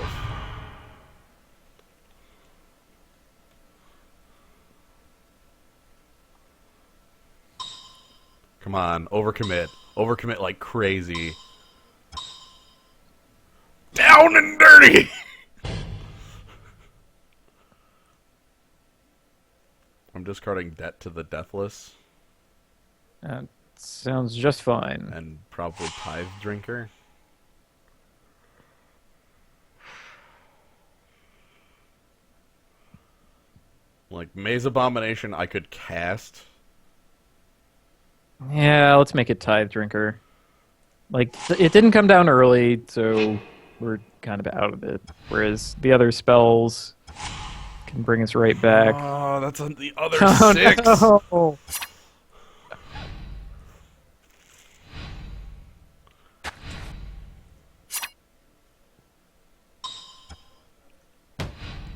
Speaker 1: Come on, overcommit. Overcommit like crazy. Down and dirty! I'm discarding Debt to the Deathless.
Speaker 2: That sounds just fine.
Speaker 1: And probably Tithe Drinker. Like, Maze Abomination I could cast.
Speaker 2: Yeah, let's make it Tithe Drinker. Like, it didn't come down early, so we're kind of out of it. Whereas the other spells can bring us right back.
Speaker 1: Oh, that's on the other
Speaker 2: Oh,
Speaker 1: 6!
Speaker 2: no.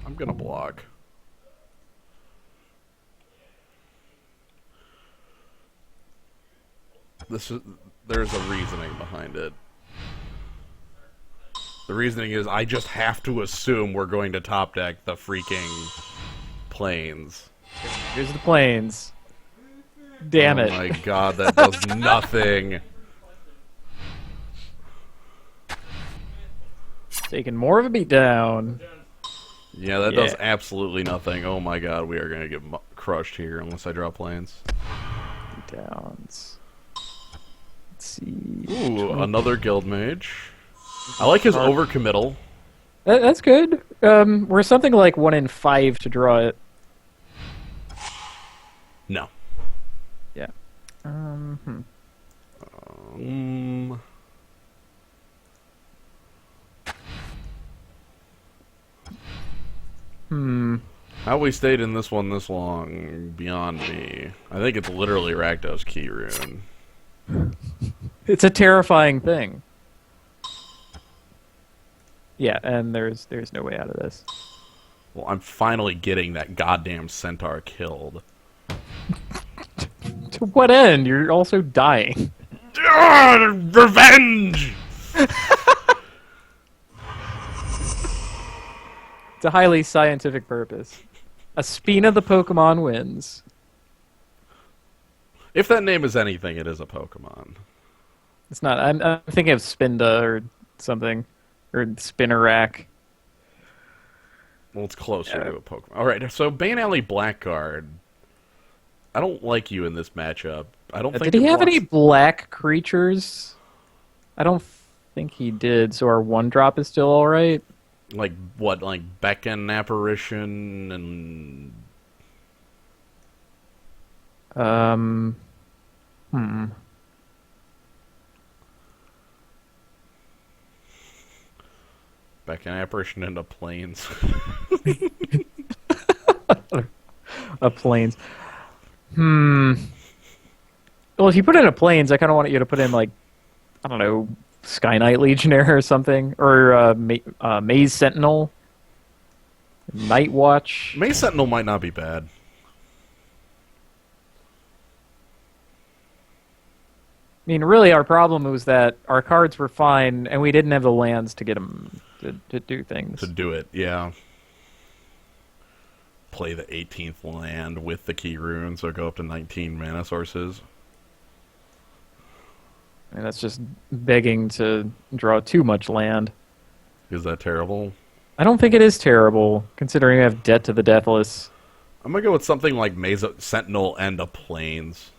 Speaker 1: I'm gonna block. There's a reasoning behind it. The reasoning is I just have to assume we're going to top deck the freaking planes.
Speaker 2: Here's the planes. Damn it.
Speaker 1: Oh my god, that does nothing.
Speaker 2: Taking more of a beat down.
Speaker 1: Yeah, that does absolutely nothing. Oh my god, we are going to get crushed here unless I draw planes.
Speaker 2: Downs. Let's see.
Speaker 1: Ooh, another guild mage. I like his overcommittal.
Speaker 2: That's good. We're something like 1 in 5 to draw it.
Speaker 1: No.
Speaker 2: Yeah.
Speaker 1: How we stayed in this one this long, beyond me. I think it's literally Rakdos Key Rune.
Speaker 2: It's a terrifying thing. Yeah, and there's no way out of this.
Speaker 1: Well, I'm finally getting that goddamn centaur killed.
Speaker 2: To what end? You're also dying.
Speaker 1: Revenge!
Speaker 2: It's a highly scientific purpose. A Spina the Pokemon wins.
Speaker 1: If that name is anything, it is a Pokemon.
Speaker 2: It's not. I'm thinking of Spinda or something. Or Spinnerack.
Speaker 1: Well, it's closer to a Pokemon. Alright, so Bane Alley Blackguard. I don't like you in this matchup. I don't think
Speaker 2: Did he have any black creatures? I don't think he did, so our 1-drop is still alright.
Speaker 1: Like, what, like Beckon Apparition and... Beckon Apparition into Plains.
Speaker 2: Plains. Well, if you put in a Plains, I kind of want you to put in, like, I don't know, Sky Knight Legionnaire or something. Or Maze Sentinel. Night Watch.
Speaker 1: Maze Sentinel might not be bad.
Speaker 2: I mean, really, our problem was that our cards were fine, and we didn't have the lands to get them to do things.
Speaker 1: To do it, yeah. Play the 18th land with the key rune, so go up to 19 mana sources.
Speaker 2: And that's just begging to draw too much land.
Speaker 1: Is that terrible?
Speaker 2: I don't think it is terrible, considering we have Debt to the Deathless.
Speaker 1: I'm gonna go with something like Maze Sentinel and a Plains.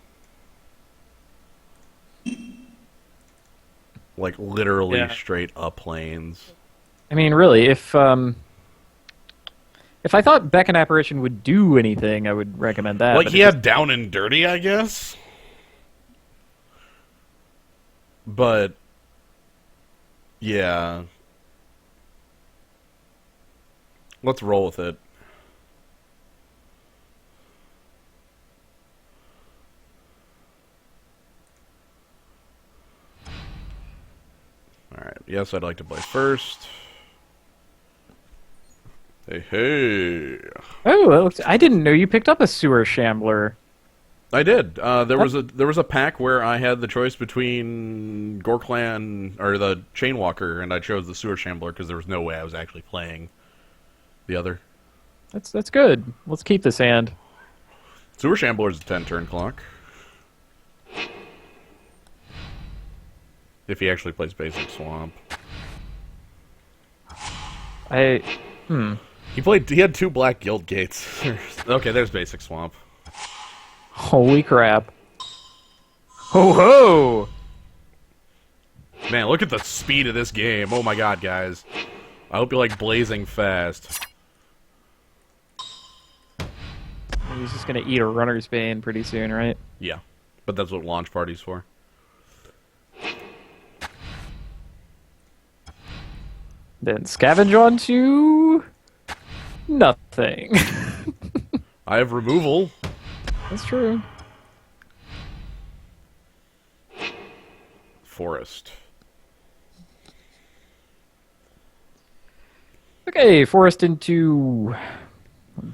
Speaker 1: Like, literally straight up Plains.
Speaker 2: I mean, really, if I thought Beckon Apparition would do anything, I would recommend that.
Speaker 1: Like, he had Down and Dirty, I guess? But, yeah. Let's roll with it. Alright, yes, I'd like to play first. Hey.
Speaker 2: Oh, I didn't know you picked up a Sewer Shambler.
Speaker 1: I did. There was a pack where I had the choice between Gorklan or the Chainwalker, and I chose the Sewer Shambler because there was no way I was actually playing the other.
Speaker 2: That's good. Let's keep this hand.
Speaker 1: Sewer Shambler is a 10-turn clock. If he actually plays basic swamp. He had 2 black guild gates. Okay, there's basic swamp.
Speaker 2: Holy crap. Ho ho!
Speaker 1: Man, look at the speed of this game. Oh my god, guys. I hope you like blazing fast.
Speaker 2: He's just gonna eat a runner's bane pretty soon, right?
Speaker 1: Yeah. But that's what launch party's for.
Speaker 2: Then scavenge onto... nothing.
Speaker 1: I have removal.
Speaker 2: That's true.
Speaker 1: Forest.
Speaker 2: Okay, forest into...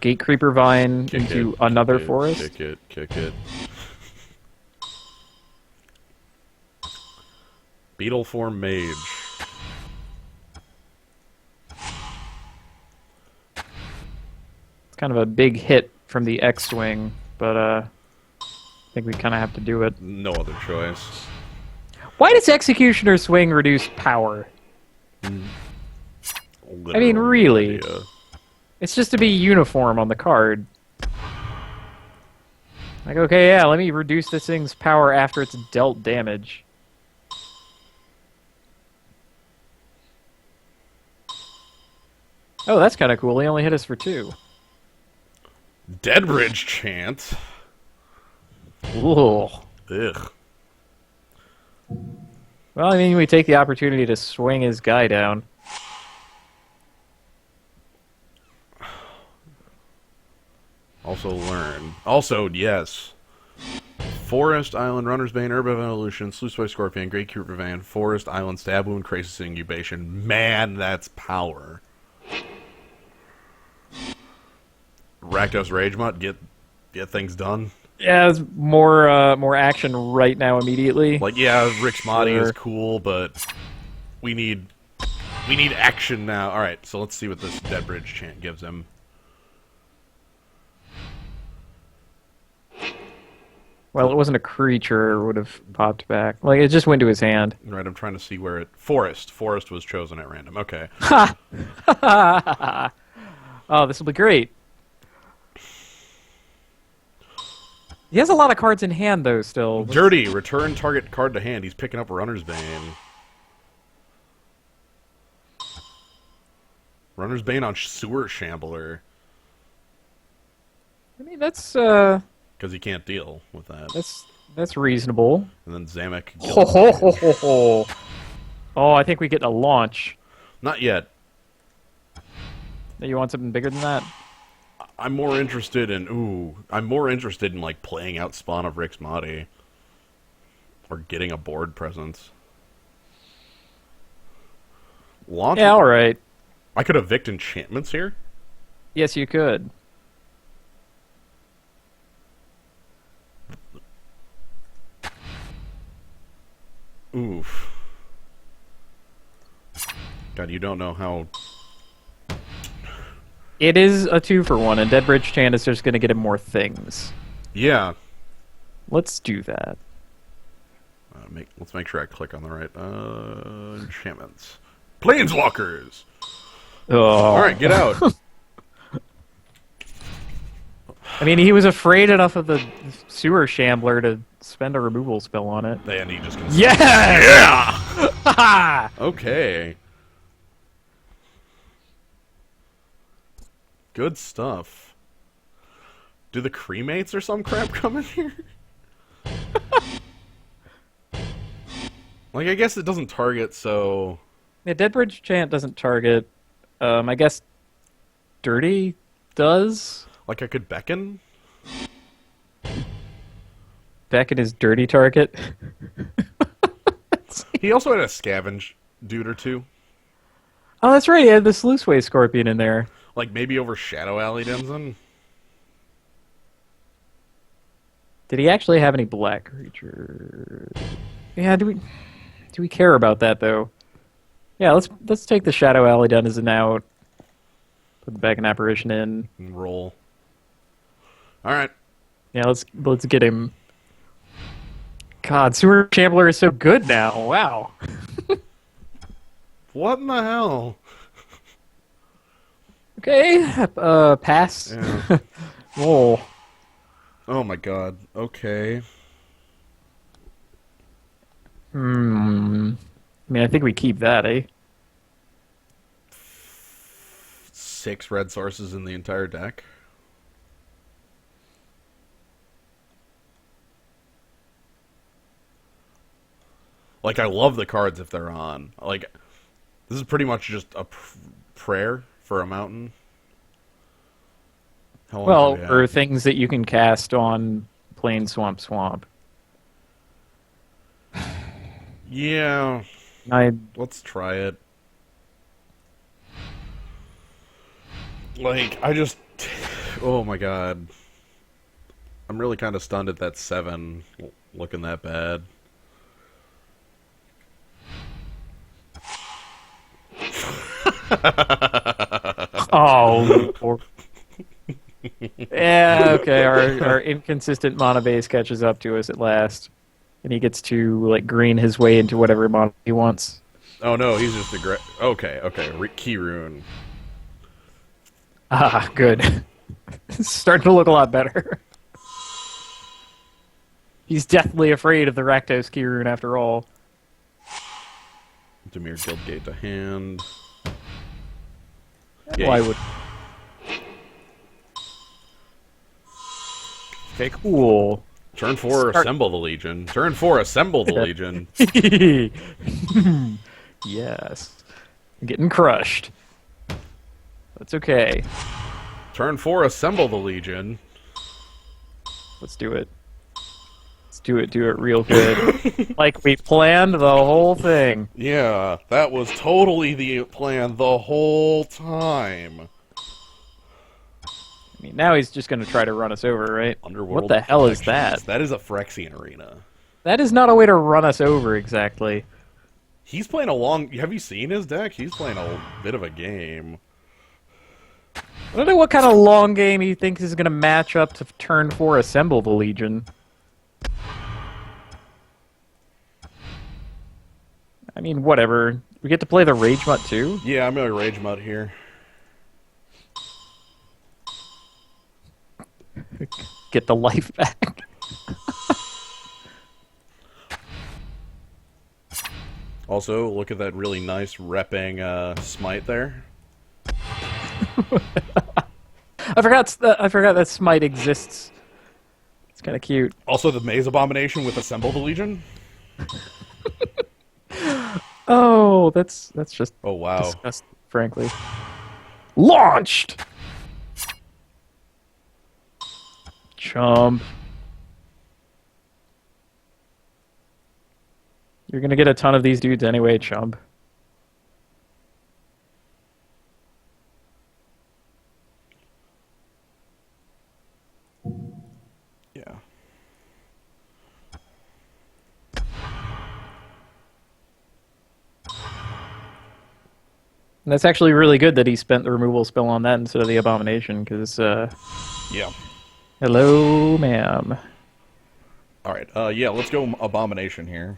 Speaker 2: Gate Creeper Vine
Speaker 1: Kick
Speaker 2: into
Speaker 1: it,
Speaker 2: another
Speaker 1: kick it,
Speaker 2: forest.
Speaker 1: Kick it, kick it. Beetle form mage.
Speaker 2: It's kind of a big hit from the X-Wing, but I think we kind of have to do it.
Speaker 1: No other choice.
Speaker 2: Why does Executioner Swing reduce power? I mean, really?
Speaker 1: Idea.
Speaker 2: It's just to be uniform on the card. Like, okay, yeah, let me reduce this thing's power after it's dealt damage. Oh, that's kind of cool. He only hit us for 2.
Speaker 1: Deadbridge chant.
Speaker 2: Ooh.
Speaker 1: Ugh.
Speaker 2: Well, I mean, we take the opportunity to swing his guy down.
Speaker 1: Also learn. Also, yes. Forest, Island, Runner's Bane, Herb of Evolution, Sluiceway Scorpion, Great Creeper Van, Forest, Island, Stab Wound, Crisis Incubation. Man, that's power. Rakdos Rage Mutt, get things done.
Speaker 2: Yeah, there's more action right now immediately.
Speaker 1: Like, yeah, Rick's Mahdi
Speaker 2: Sure.
Speaker 1: is cool, but we need action now. All right, so let's see what this Deadbridge chant gives him.
Speaker 2: Well, it wasn't a creature, it would have popped back. Like, it just went to his hand.
Speaker 1: Right, I'm trying to see where it... Forest. Forest was chosen at random. Okay.
Speaker 2: Oh, this will be great. He has a lot of cards in hand, though, still.
Speaker 1: Dirty. Return target card to hand. He's picking up Runner's Bane. Runner's Bane on Sewer Shambler.
Speaker 2: I mean, that's
Speaker 1: Because he can't deal with that.
Speaker 2: that's reasonable.
Speaker 1: And then Zamek.
Speaker 2: Ho, ho, ho, ho, ho. Oh, I think we get a launch.
Speaker 1: Not yet.
Speaker 2: You want something bigger than that?
Speaker 1: I'm more interested in... I'm more interested in, like, playing out Spawn of Rick's Mahdi. Or getting a board presence. Launch...
Speaker 2: Yeah, alright.
Speaker 1: I could evict enchantments here?
Speaker 2: Yes, you could.
Speaker 1: Oof. God, you don't know how...
Speaker 2: It is a 2-for-1, and Deadbridge Chant is just going to get him more things.
Speaker 1: Yeah.
Speaker 2: Let's do that.
Speaker 1: Let's make sure I click on the right... enchantments. Planeswalkers!
Speaker 2: Oh.
Speaker 1: Alright, get out.
Speaker 2: I mean, he was afraid enough of the Sewer Shambler to spend a removal spell on it.
Speaker 1: And he just...
Speaker 2: Yes!
Speaker 1: Yeah! Okay. Good stuff. Do the cremates or some crap come in here? Like, I guess it doesn't target, so...
Speaker 2: Yeah, Deadbridge Chant doesn't target. I guess Dirty does?
Speaker 1: Like, I could beckon?
Speaker 2: Beckon is Dirty target.
Speaker 1: He also had a scavenge dude or two.
Speaker 2: Oh, that's right. He had the Sluiceway Scorpion in there.
Speaker 1: Like, maybe over Shadow Alley Denizen?
Speaker 2: Did he actually have any black creatures? Yeah, do we care about that though? Yeah, let's take the Shadow Alley Denizen out. Put the Beckon Apparition in.
Speaker 1: And roll. Alright.
Speaker 2: Yeah, let's get him God, Sewer Shambler is so good now. Wow.
Speaker 1: What in the hell?
Speaker 2: Okay, pass.
Speaker 1: Yeah.
Speaker 2: Roll.
Speaker 1: Oh my god. Okay.
Speaker 2: Hmm. I mean, I think we keep that, eh?
Speaker 1: 6 red sources in the entire deck. Like, I love the cards if they're on. Like, this is pretty much just a prayer for a mountain. How long do
Speaker 2: Well,
Speaker 1: we
Speaker 2: or
Speaker 1: have?
Speaker 2: things that you can cast on Plain Swamp.
Speaker 1: Yeah,
Speaker 2: I
Speaker 1: let's try it. Like, I just... Oh my god. I'm really kind of stunned at that 7 looking that bad.
Speaker 2: Oh, Lord. Yeah, okay. Our inconsistent mana base catches up to us at last, and he gets to like green his way into whatever mana he wants.
Speaker 1: Oh no, he's just a great... Okay, key rune.
Speaker 2: Ah, good. It's starting to look a lot better. He's deathly afraid of the Rakdos key rune after all.
Speaker 1: Demir Guildgate to hand.
Speaker 2: Why would? Okay, cool.
Speaker 1: Turn 4, assemble the Legion. Turn 4, assemble the Legion.
Speaker 2: Yes. I'm getting crushed. That's okay.
Speaker 1: Turn 4, assemble the Legion.
Speaker 2: Let's do it. Let's do it real good. Like we planned the whole thing.
Speaker 1: Yeah, that was totally the plan the whole time.
Speaker 2: I mean, now he's just going to try to run us over, right?
Speaker 1: Underworld
Speaker 2: What the hell is
Speaker 1: Protections.
Speaker 2: that?
Speaker 1: That is a Phyrexian arena.
Speaker 2: That is not a way to run us over, exactly.
Speaker 1: He's playing a long... Have you seen his deck? He's playing a bit of a game.
Speaker 2: I don't know what kind of long game he thinks is going to match up to turn 4 Assemble the Legion. I mean, whatever. We get to play the Rage Mutt too?
Speaker 1: Yeah, I'm going to Rage Mutt here.
Speaker 2: Get the life back.
Speaker 1: Also, look at that really nice repping smite there.
Speaker 2: I forgot that Smite exists. It's kind of cute.
Speaker 1: Also, the Maze Abomination with Assemble the Legion.
Speaker 2: Oh, that's just
Speaker 1: Oh, wow.
Speaker 2: disgusting, frankly. Launched! Chump. You're gonna get a ton of these dudes anyway, chump.
Speaker 1: Yeah.
Speaker 2: And that's actually really good that he spent the removal spell on that instead of the Abomination, because,
Speaker 1: Yeah.
Speaker 2: hello, ma'am.
Speaker 1: Alright, yeah, let's go Abomination here.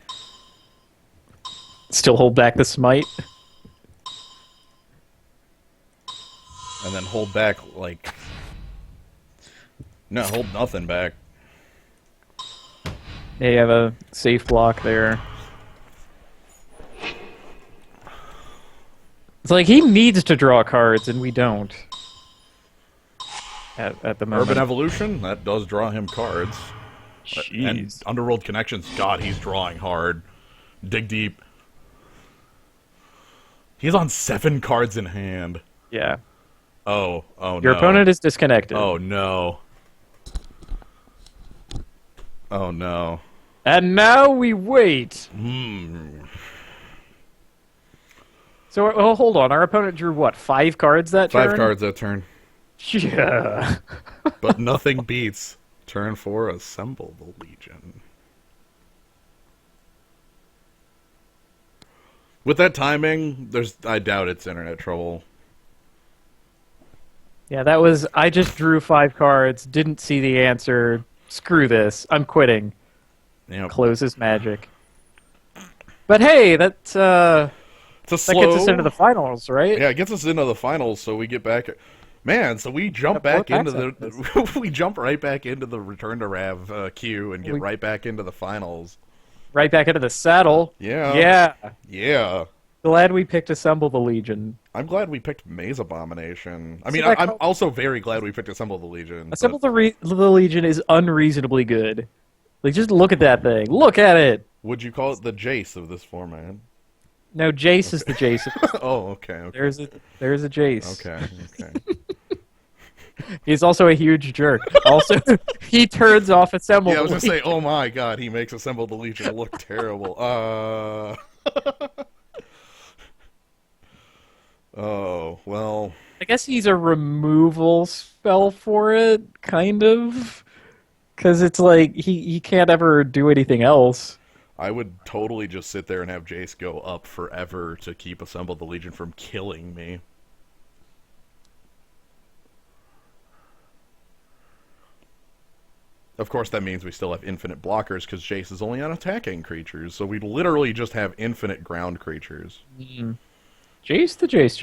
Speaker 2: Still hold back the Smite.
Speaker 1: And then hold back, like... No, hold nothing back.
Speaker 2: Yeah, you have a safe block there. It's like he needs to draw cards, and we don't. At the moment.
Speaker 1: Urban Evolution, that does draw him cards.
Speaker 2: Jeez.
Speaker 1: And Underworld Connections, God, he's drawing hard. Dig Deep. He's on 7 cards in hand.
Speaker 2: Yeah.
Speaker 1: Oh no.
Speaker 2: Your opponent is disconnected.
Speaker 1: Oh no. Oh no.
Speaker 2: And now we wait. So, hold on. Our opponent drew, what, 5 cards that turn?
Speaker 1: 5 cards that turn.
Speaker 2: Yeah.
Speaker 1: But nothing beats turn 4, Assemble the Legion. With that timing, I doubt it's internet trouble.
Speaker 2: Yeah, that was, I just drew 5 cards, didn't see the answer, screw this, I'm quitting.
Speaker 1: Yep.
Speaker 2: closes magic. But hey, that
Speaker 1: It's a
Speaker 2: that gets us into the finals, right?
Speaker 1: Yeah, it gets us into the finals, so we get back. Man, so we jump
Speaker 2: Got more
Speaker 1: back into
Speaker 2: packs after this.
Speaker 1: we jump right back into the Return to Rav queue and get right back into the finals.
Speaker 2: Right back into the saddle.
Speaker 1: Yeah.
Speaker 2: Yeah.
Speaker 1: Yeah.
Speaker 2: Glad we picked Assemble the Legion.
Speaker 1: I'm glad we picked Maze Abomination. I
Speaker 2: So
Speaker 1: mean,
Speaker 2: that
Speaker 1: I'm
Speaker 2: called-
Speaker 1: also very glad we picked Assemble the Legion.
Speaker 2: Assemble
Speaker 1: but
Speaker 2: the Legion is unreasonably good. Like, just look at that thing. Look at it.
Speaker 1: would you call it the Jace of this format?
Speaker 2: No, Jace is the Jace.
Speaker 1: Oh, okay.
Speaker 2: There's a Jace.
Speaker 1: Okay.
Speaker 2: He's also a huge jerk. Also, he turns off Assemble
Speaker 1: Yeah, I
Speaker 2: the
Speaker 1: was gonna
Speaker 2: Legion.
Speaker 1: say, oh my god, he makes Assemble the Legion look terrible. Oh, well.
Speaker 2: I guess he's a removal spell for it, kind of. Because it's like, he can't ever do anything else.
Speaker 1: I would totally just sit there and have Jace go up forever to keep Assemble the Legion from killing me. Of course, that means we still have infinite blockers because Jace is only on attacking creatures, so we literally just have infinite ground creatures.
Speaker 2: Jace the Jace.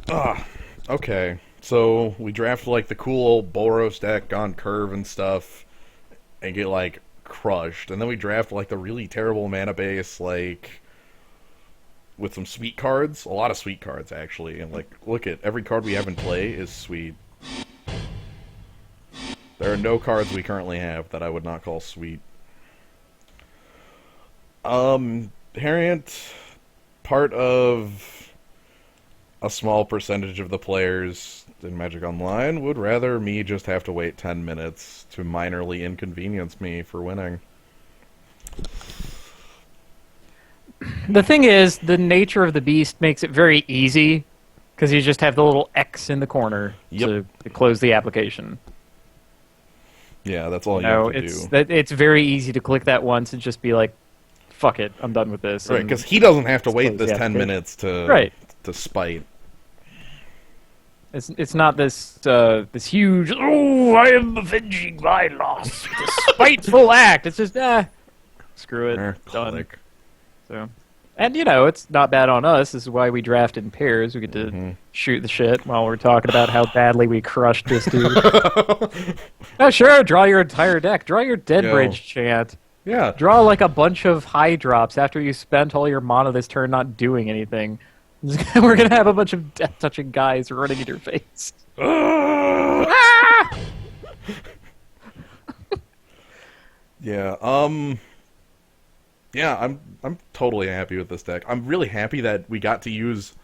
Speaker 1: Jace. Okay, so we draft like the cool old Boros deck on curve and stuff, and get like crushed, and then we draft like the really terrible mana base like with some sweet cards, a lot of sweet cards actually, and like look at every card we have in play is sweet. There are no cards we currently have that I would not call sweet. Harriet, part of a small percentage of the players in Magic Online would rather me just have to wait 10 minutes to minorly inconvenience me for winning.
Speaker 2: The thing is, the nature of the beast makes it very easy, because you just have the little X in the corner to close the application.
Speaker 1: Yeah, that's all you have to do.
Speaker 2: It's very easy to click that once and just be like, fuck it, I'm done with this.
Speaker 1: Right, because he doesn't have to wait this 10 minutes to spite.
Speaker 2: It's not this this huge, oh, I am avenging my loss, with a spiteful act. It's just, screw it, done.
Speaker 1: Click.
Speaker 2: So, and it's not bad on us. This is why we draft in pairs. We get to shoot the shit while we're talking about how badly we crushed this dude. Oh, sure, draw your entire deck. Draw your Dead Bridge chant.
Speaker 1: Yeah.
Speaker 2: Draw like a bunch of high drops after you spent all your mana this turn not doing anything. We're gonna have a bunch of death-touching guys running in your face.
Speaker 1: Yeah. Yeah, I'm totally happy with this deck. I'm really happy that we got to use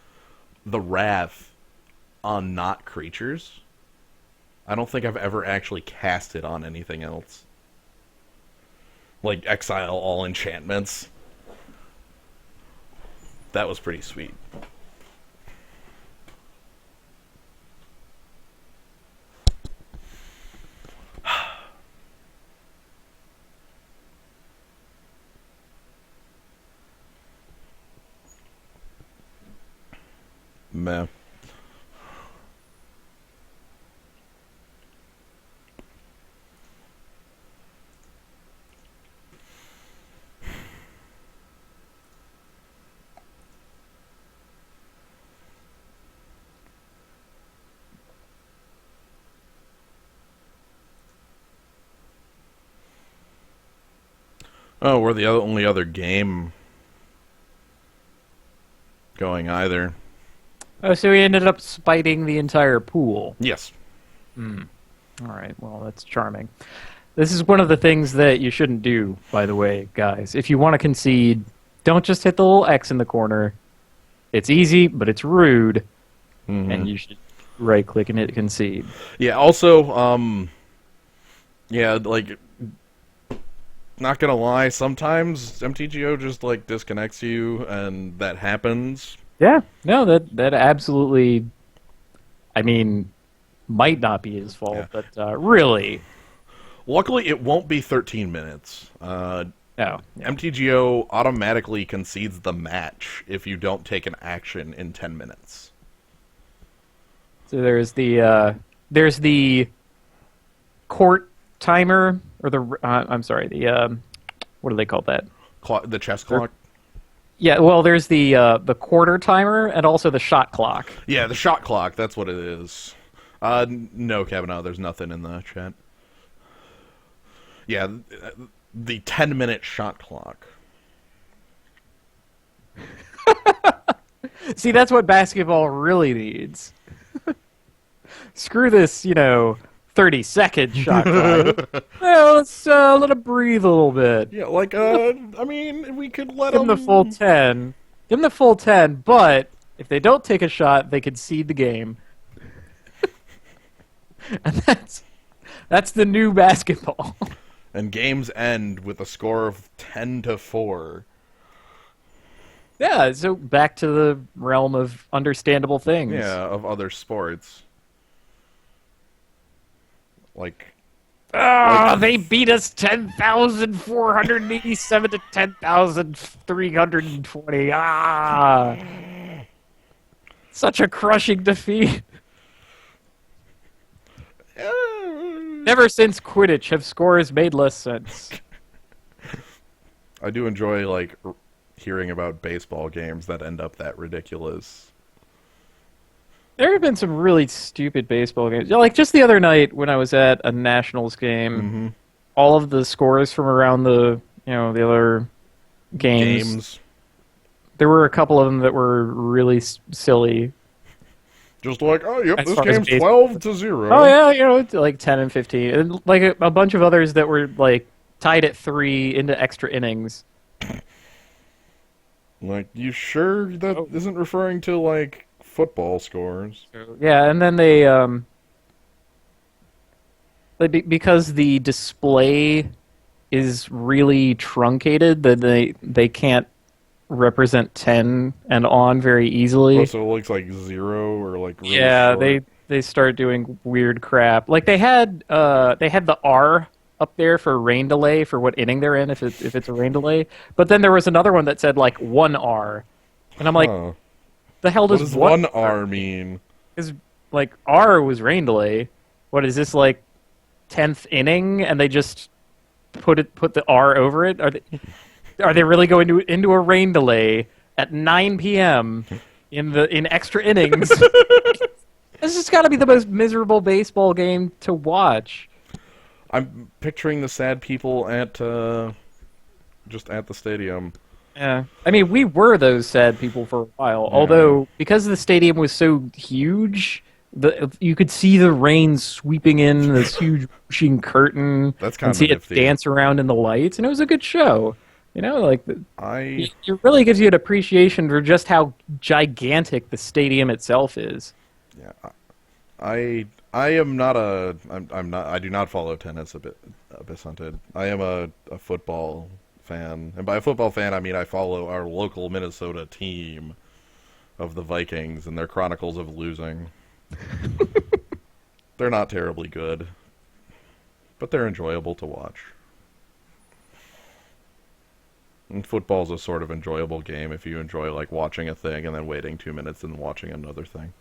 Speaker 1: the Wrath on not creatures. I don't think I've ever actually cast it on anything else. Like exile all enchantments. That was pretty sweet. Meh. Oh, we're the only other game going either.
Speaker 2: Oh, so we ended up spiting the entire pool.
Speaker 1: Yes.
Speaker 2: All right, well, that's charming. This is one of the things that you shouldn't do, by the way, guys. If you want to concede, don't just hit the little X in the corner. It's easy, but it's rude, and you should right-click and hit concede.
Speaker 1: Yeah, also, yeah, like, not gonna lie, sometimes MTGO just, like, disconnects you, and that happens.
Speaker 2: Yeah, no, that absolutely, I mean, might not be his fault, but really.
Speaker 1: Luckily, it won't be 13 minutes.
Speaker 2: No. Yeah.
Speaker 1: MTGO automatically concedes the match if you don't take an action in 10 minutes.
Speaker 2: So there's the court timer, or I'm sorry, the what do they call that?
Speaker 1: The chess clock.
Speaker 2: Yeah, well, there's the quarter timer and also the shot clock.
Speaker 1: Yeah, the shot clock. That's what it is. No, Kavanaugh. There's nothing in the chat. Yeah, the 10-minute shot clock.
Speaker 2: See, that's what basketball really needs. Screw this, 30-second shot clock. Well, let's let it breathe a little bit.
Speaker 1: Yeah, like, I mean, we could let
Speaker 2: Give them
Speaker 1: them...
Speaker 2: the full 10. Give them the full 10, but if they don't take a shot, they concede the game. And that's the new basketball.
Speaker 1: And games end with a score of 10-4.
Speaker 2: Yeah, so back to the realm of understandable things.
Speaker 1: Yeah, of other sports. Like...
Speaker 2: They beat us 10,487 to 10,320. Such a crushing defeat. Never since Quidditch have scores made less sense.
Speaker 1: I do enjoy, like, hearing about baseball games that end up that ridiculous.
Speaker 2: There have been some really stupid baseball games. Like, just the other night when I was at a Nationals game, all of the scores from around the other games, there were a couple of them that were really silly.
Speaker 1: Just like, oh, yep,
Speaker 2: As
Speaker 1: this
Speaker 2: far as
Speaker 1: game's
Speaker 2: baseball.
Speaker 1: 12-0.
Speaker 2: Oh, yeah, it's like 10 and 15. And, like, a bunch of others that were, like, tied at 3 into extra innings.
Speaker 1: Like, you sure that isn't referring to, like, football scores?
Speaker 2: Yeah, and then they because the display is really truncated, that they can't represent 10 and on very easily.
Speaker 1: Oh, so it looks like 0 or, like, really
Speaker 2: Yeah,
Speaker 1: short.
Speaker 2: they start doing weird crap. Like, they had the R up there for rain delay for what inning they're in if it's a rain delay. But then there was another one that said like 1R. And I'm like, the hell
Speaker 1: What
Speaker 2: does
Speaker 1: does 1R mean?
Speaker 2: Because like R was rain delay. What is this, like 10th inning and they just put the R over it? Are they really going into a rain delay at 9 p.m. in extra innings? This has got to be the most miserable baseball game to watch.
Speaker 1: I'm picturing the sad people at just at the stadium.
Speaker 2: Yeah, I mean, we were those sad people for a while.
Speaker 1: Yeah.
Speaker 2: Although, because the stadium was so huge, you could see the rain sweeping in this huge whooshing curtain.
Speaker 1: That's kind
Speaker 2: and
Speaker 1: of
Speaker 2: see
Speaker 1: nifty.
Speaker 2: it dance around in the lights, and it was a good show. Like
Speaker 1: I
Speaker 2: it really gives you an appreciation for just how gigantic the stadium itself is.
Speaker 1: Yeah, I am not a I'm not I do not follow tennis Abyss Hunted. I am a football fan, and by a football fan I mean I follow our local Minnesota team of the Vikings and their chronicles of losing. They're not terribly good, but they're enjoyable to watch. And football's a sort of enjoyable game if you enjoy like watching a thing and then waiting 2 minutes and watching another thing.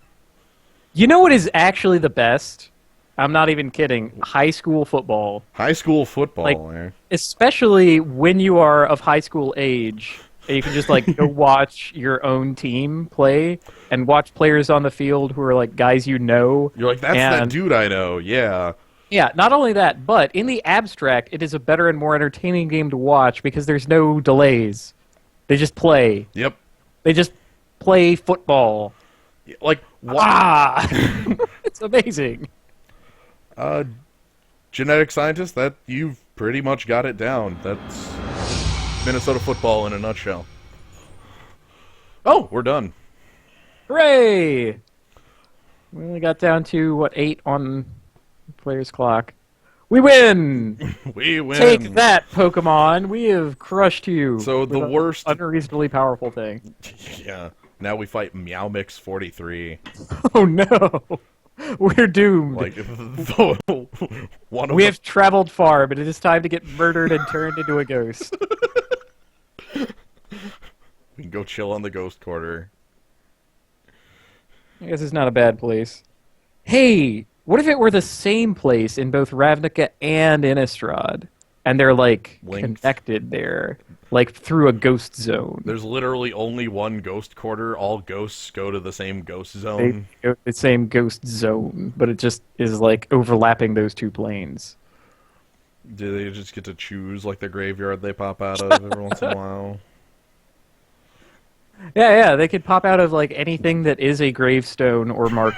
Speaker 2: You know what is actually the best? I'm not even kidding. High school football.
Speaker 1: High school football,
Speaker 2: Like, especially when you are of high school age, and you can just like go watch your own team play and watch players on the field who are like guys you know.
Speaker 1: You're like, that's that dude I know, yeah.
Speaker 2: Yeah, not only that, but in the abstract, it is a better and more entertaining game to watch because there's no delays. They just play.
Speaker 1: Yep.
Speaker 2: They just play football.
Speaker 1: Like,
Speaker 2: It's amazing.
Speaker 1: Genetic scientist, that you've pretty much got it down. That's Minnesota football in a nutshell. Oh, we're done.
Speaker 2: Hooray! We only got down to, 8 on player's clock. We win!
Speaker 1: We win!
Speaker 2: Take that, Pokemon! We have crushed you.
Speaker 1: So the worst...
Speaker 2: unreasonably powerful thing.
Speaker 1: Yeah. Now we fight Meow Mix 43.
Speaker 2: Oh no! We're doomed.
Speaker 1: Like,
Speaker 2: We have traveled far, but it is time to get murdered and turned into a ghost.
Speaker 1: We can go chill on the ghost quarter.
Speaker 2: I guess it's not a bad place. Hey, What if it were the same place in both Ravnica and Innistrad, and they're like
Speaker 1: Linked.
Speaker 2: connected there, like through a ghost zone?
Speaker 1: There's literally only one ghost quarter. All ghosts go to the same ghost
Speaker 2: They
Speaker 1: zone.
Speaker 2: go to the same ghost zone, but it just is like overlapping those two planes.
Speaker 1: Do they just get to choose like the graveyard they pop out of every once in a while?
Speaker 2: Yeah, they could pop out of like anything that is a gravestone or mark.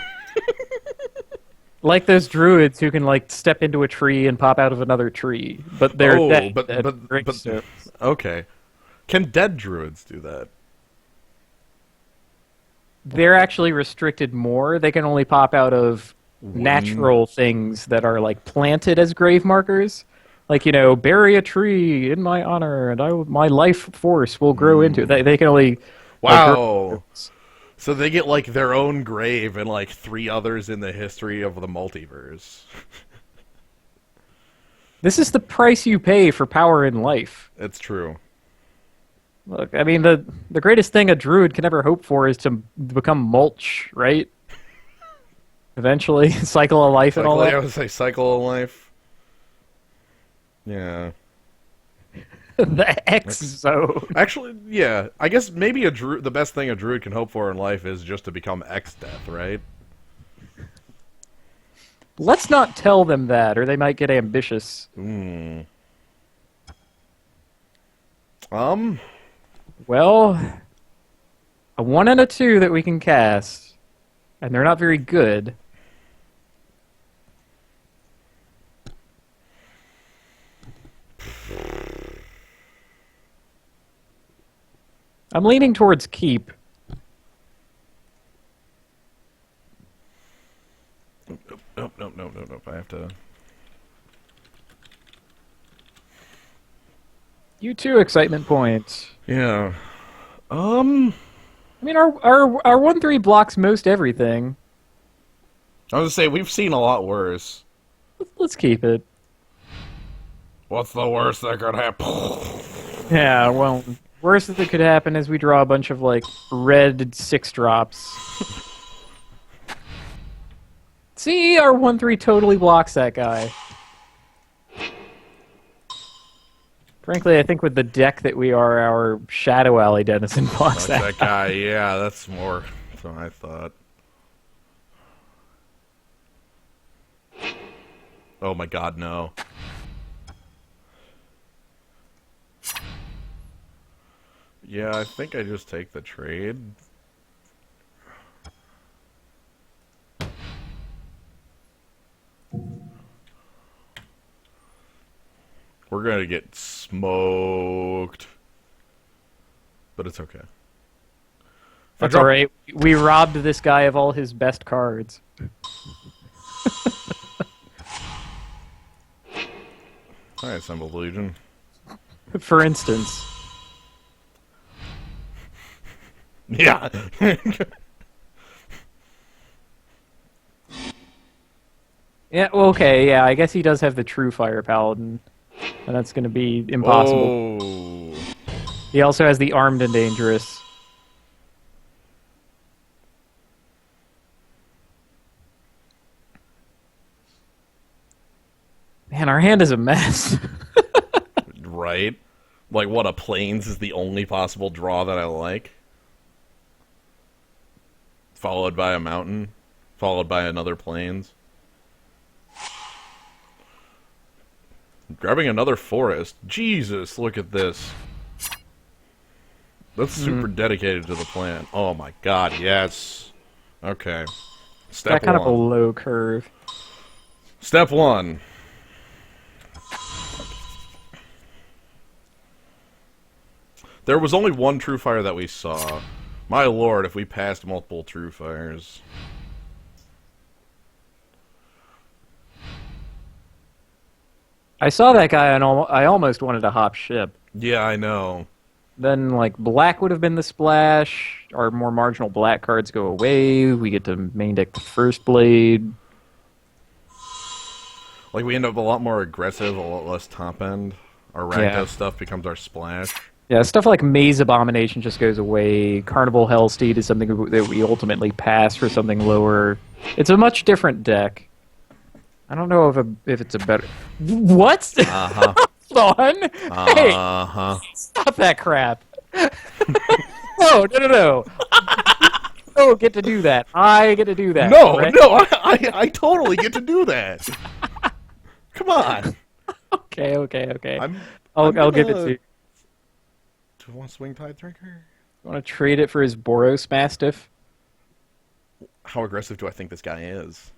Speaker 2: Like those druids who can like step into a tree and pop out of another tree, but they're dead
Speaker 1: but
Speaker 2: at gravestones.
Speaker 1: okay. Can dead druids do that?
Speaker 2: They're actually restricted more. They can only pop out of natural things that are like planted as grave markers. Like, bury a tree in my honor, and my life force will grow into it. They can only.
Speaker 1: Wow. So they get like their own grave and like 3 others in the history of the multiverse.
Speaker 2: This is the price you pay for power in life.
Speaker 1: It's true.
Speaker 2: Look, I mean, the greatest thing a druid can ever hope for is to become mulch, right? Eventually, cycle of life and all
Speaker 1: I
Speaker 2: that.
Speaker 1: would say cycle of life. Yeah.
Speaker 2: The X zone.
Speaker 1: Actually, yeah. I guess maybe the best thing a druid can hope for in life is just to become X-Death, right?
Speaker 2: Let's not tell them that, or they might get ambitious. Well, a 1 and a 2 that we can cast, and they're not very good. I'm leaning towards keep.
Speaker 1: Nope. I have to.
Speaker 2: You too, excitement points.
Speaker 1: Yeah.
Speaker 2: I mean, our 1/3 blocks most everything.
Speaker 1: I was gonna say we've seen a lot worse.
Speaker 2: Let's keep it.
Speaker 1: What's the worst that could happen?
Speaker 2: Yeah, well, worst that could happen is we draw a bunch of like red 6-drops. See, our 1/3 totally blocks that guy. Frankly, I think with the deck that we are, our Shadow Alley Denizen blocks
Speaker 1: That guy, yeah, that's more than I thought. Oh my god, no. Yeah, I think I just take the trade. We're gonna get smoked. But it's okay.
Speaker 2: That's alright. We robbed this guy of all his best cards.
Speaker 1: I assembled Legion.
Speaker 2: For instance.
Speaker 1: Yeah.
Speaker 2: Yeah, well, okay, yeah, I guess he does have the True Fire Paladin. And that's going to be impossible.
Speaker 1: Oh.
Speaker 2: He also has the Armed and Dangerous. Man, our hand is a mess.
Speaker 1: Right? Like, what, a Plains is the only possible draw that I like? Followed by a Mountain? Followed by another Plains? Grabbing another Forest? Jesus, look at this. That's super dedicated to the plan. Oh my god, yes. Okay. Step
Speaker 2: That kind
Speaker 1: one.
Speaker 2: of a low curve.
Speaker 1: Step 1. There was only one True Fire that we saw. My lord, if we passed multiple True Fires.
Speaker 2: I saw that guy and I almost wanted to hop ship.
Speaker 1: Yeah, I know.
Speaker 2: Then, like, black would have been the splash. Our more marginal black cards go away. We get to main deck the first blade.
Speaker 1: Like, we end up a lot more aggressive, a lot less top end. Our Rakdos stuff becomes our splash.
Speaker 2: Yeah, stuff like Maze Abomination just goes away. Carnival Hellsteed is something that we ultimately pass for something lower. It's a much different deck. I don't know if it's a better. What?
Speaker 1: Uh-huh.
Speaker 2: Hold on. Hey,
Speaker 1: Uh-huh.
Speaker 2: stop that crap. No, no, no, no. You don't get to do that. I get to do that.
Speaker 1: No,
Speaker 2: right?
Speaker 1: no, I totally get to do that. Come on.
Speaker 2: Okay, okay, okay.
Speaker 1: I'm
Speaker 2: I'll give it
Speaker 1: gonna...
Speaker 2: to you.
Speaker 1: Do you want Swing Tide Drinker?
Speaker 2: Want to trade it for his Boros Mastiff?
Speaker 1: How aggressive do I think this guy is?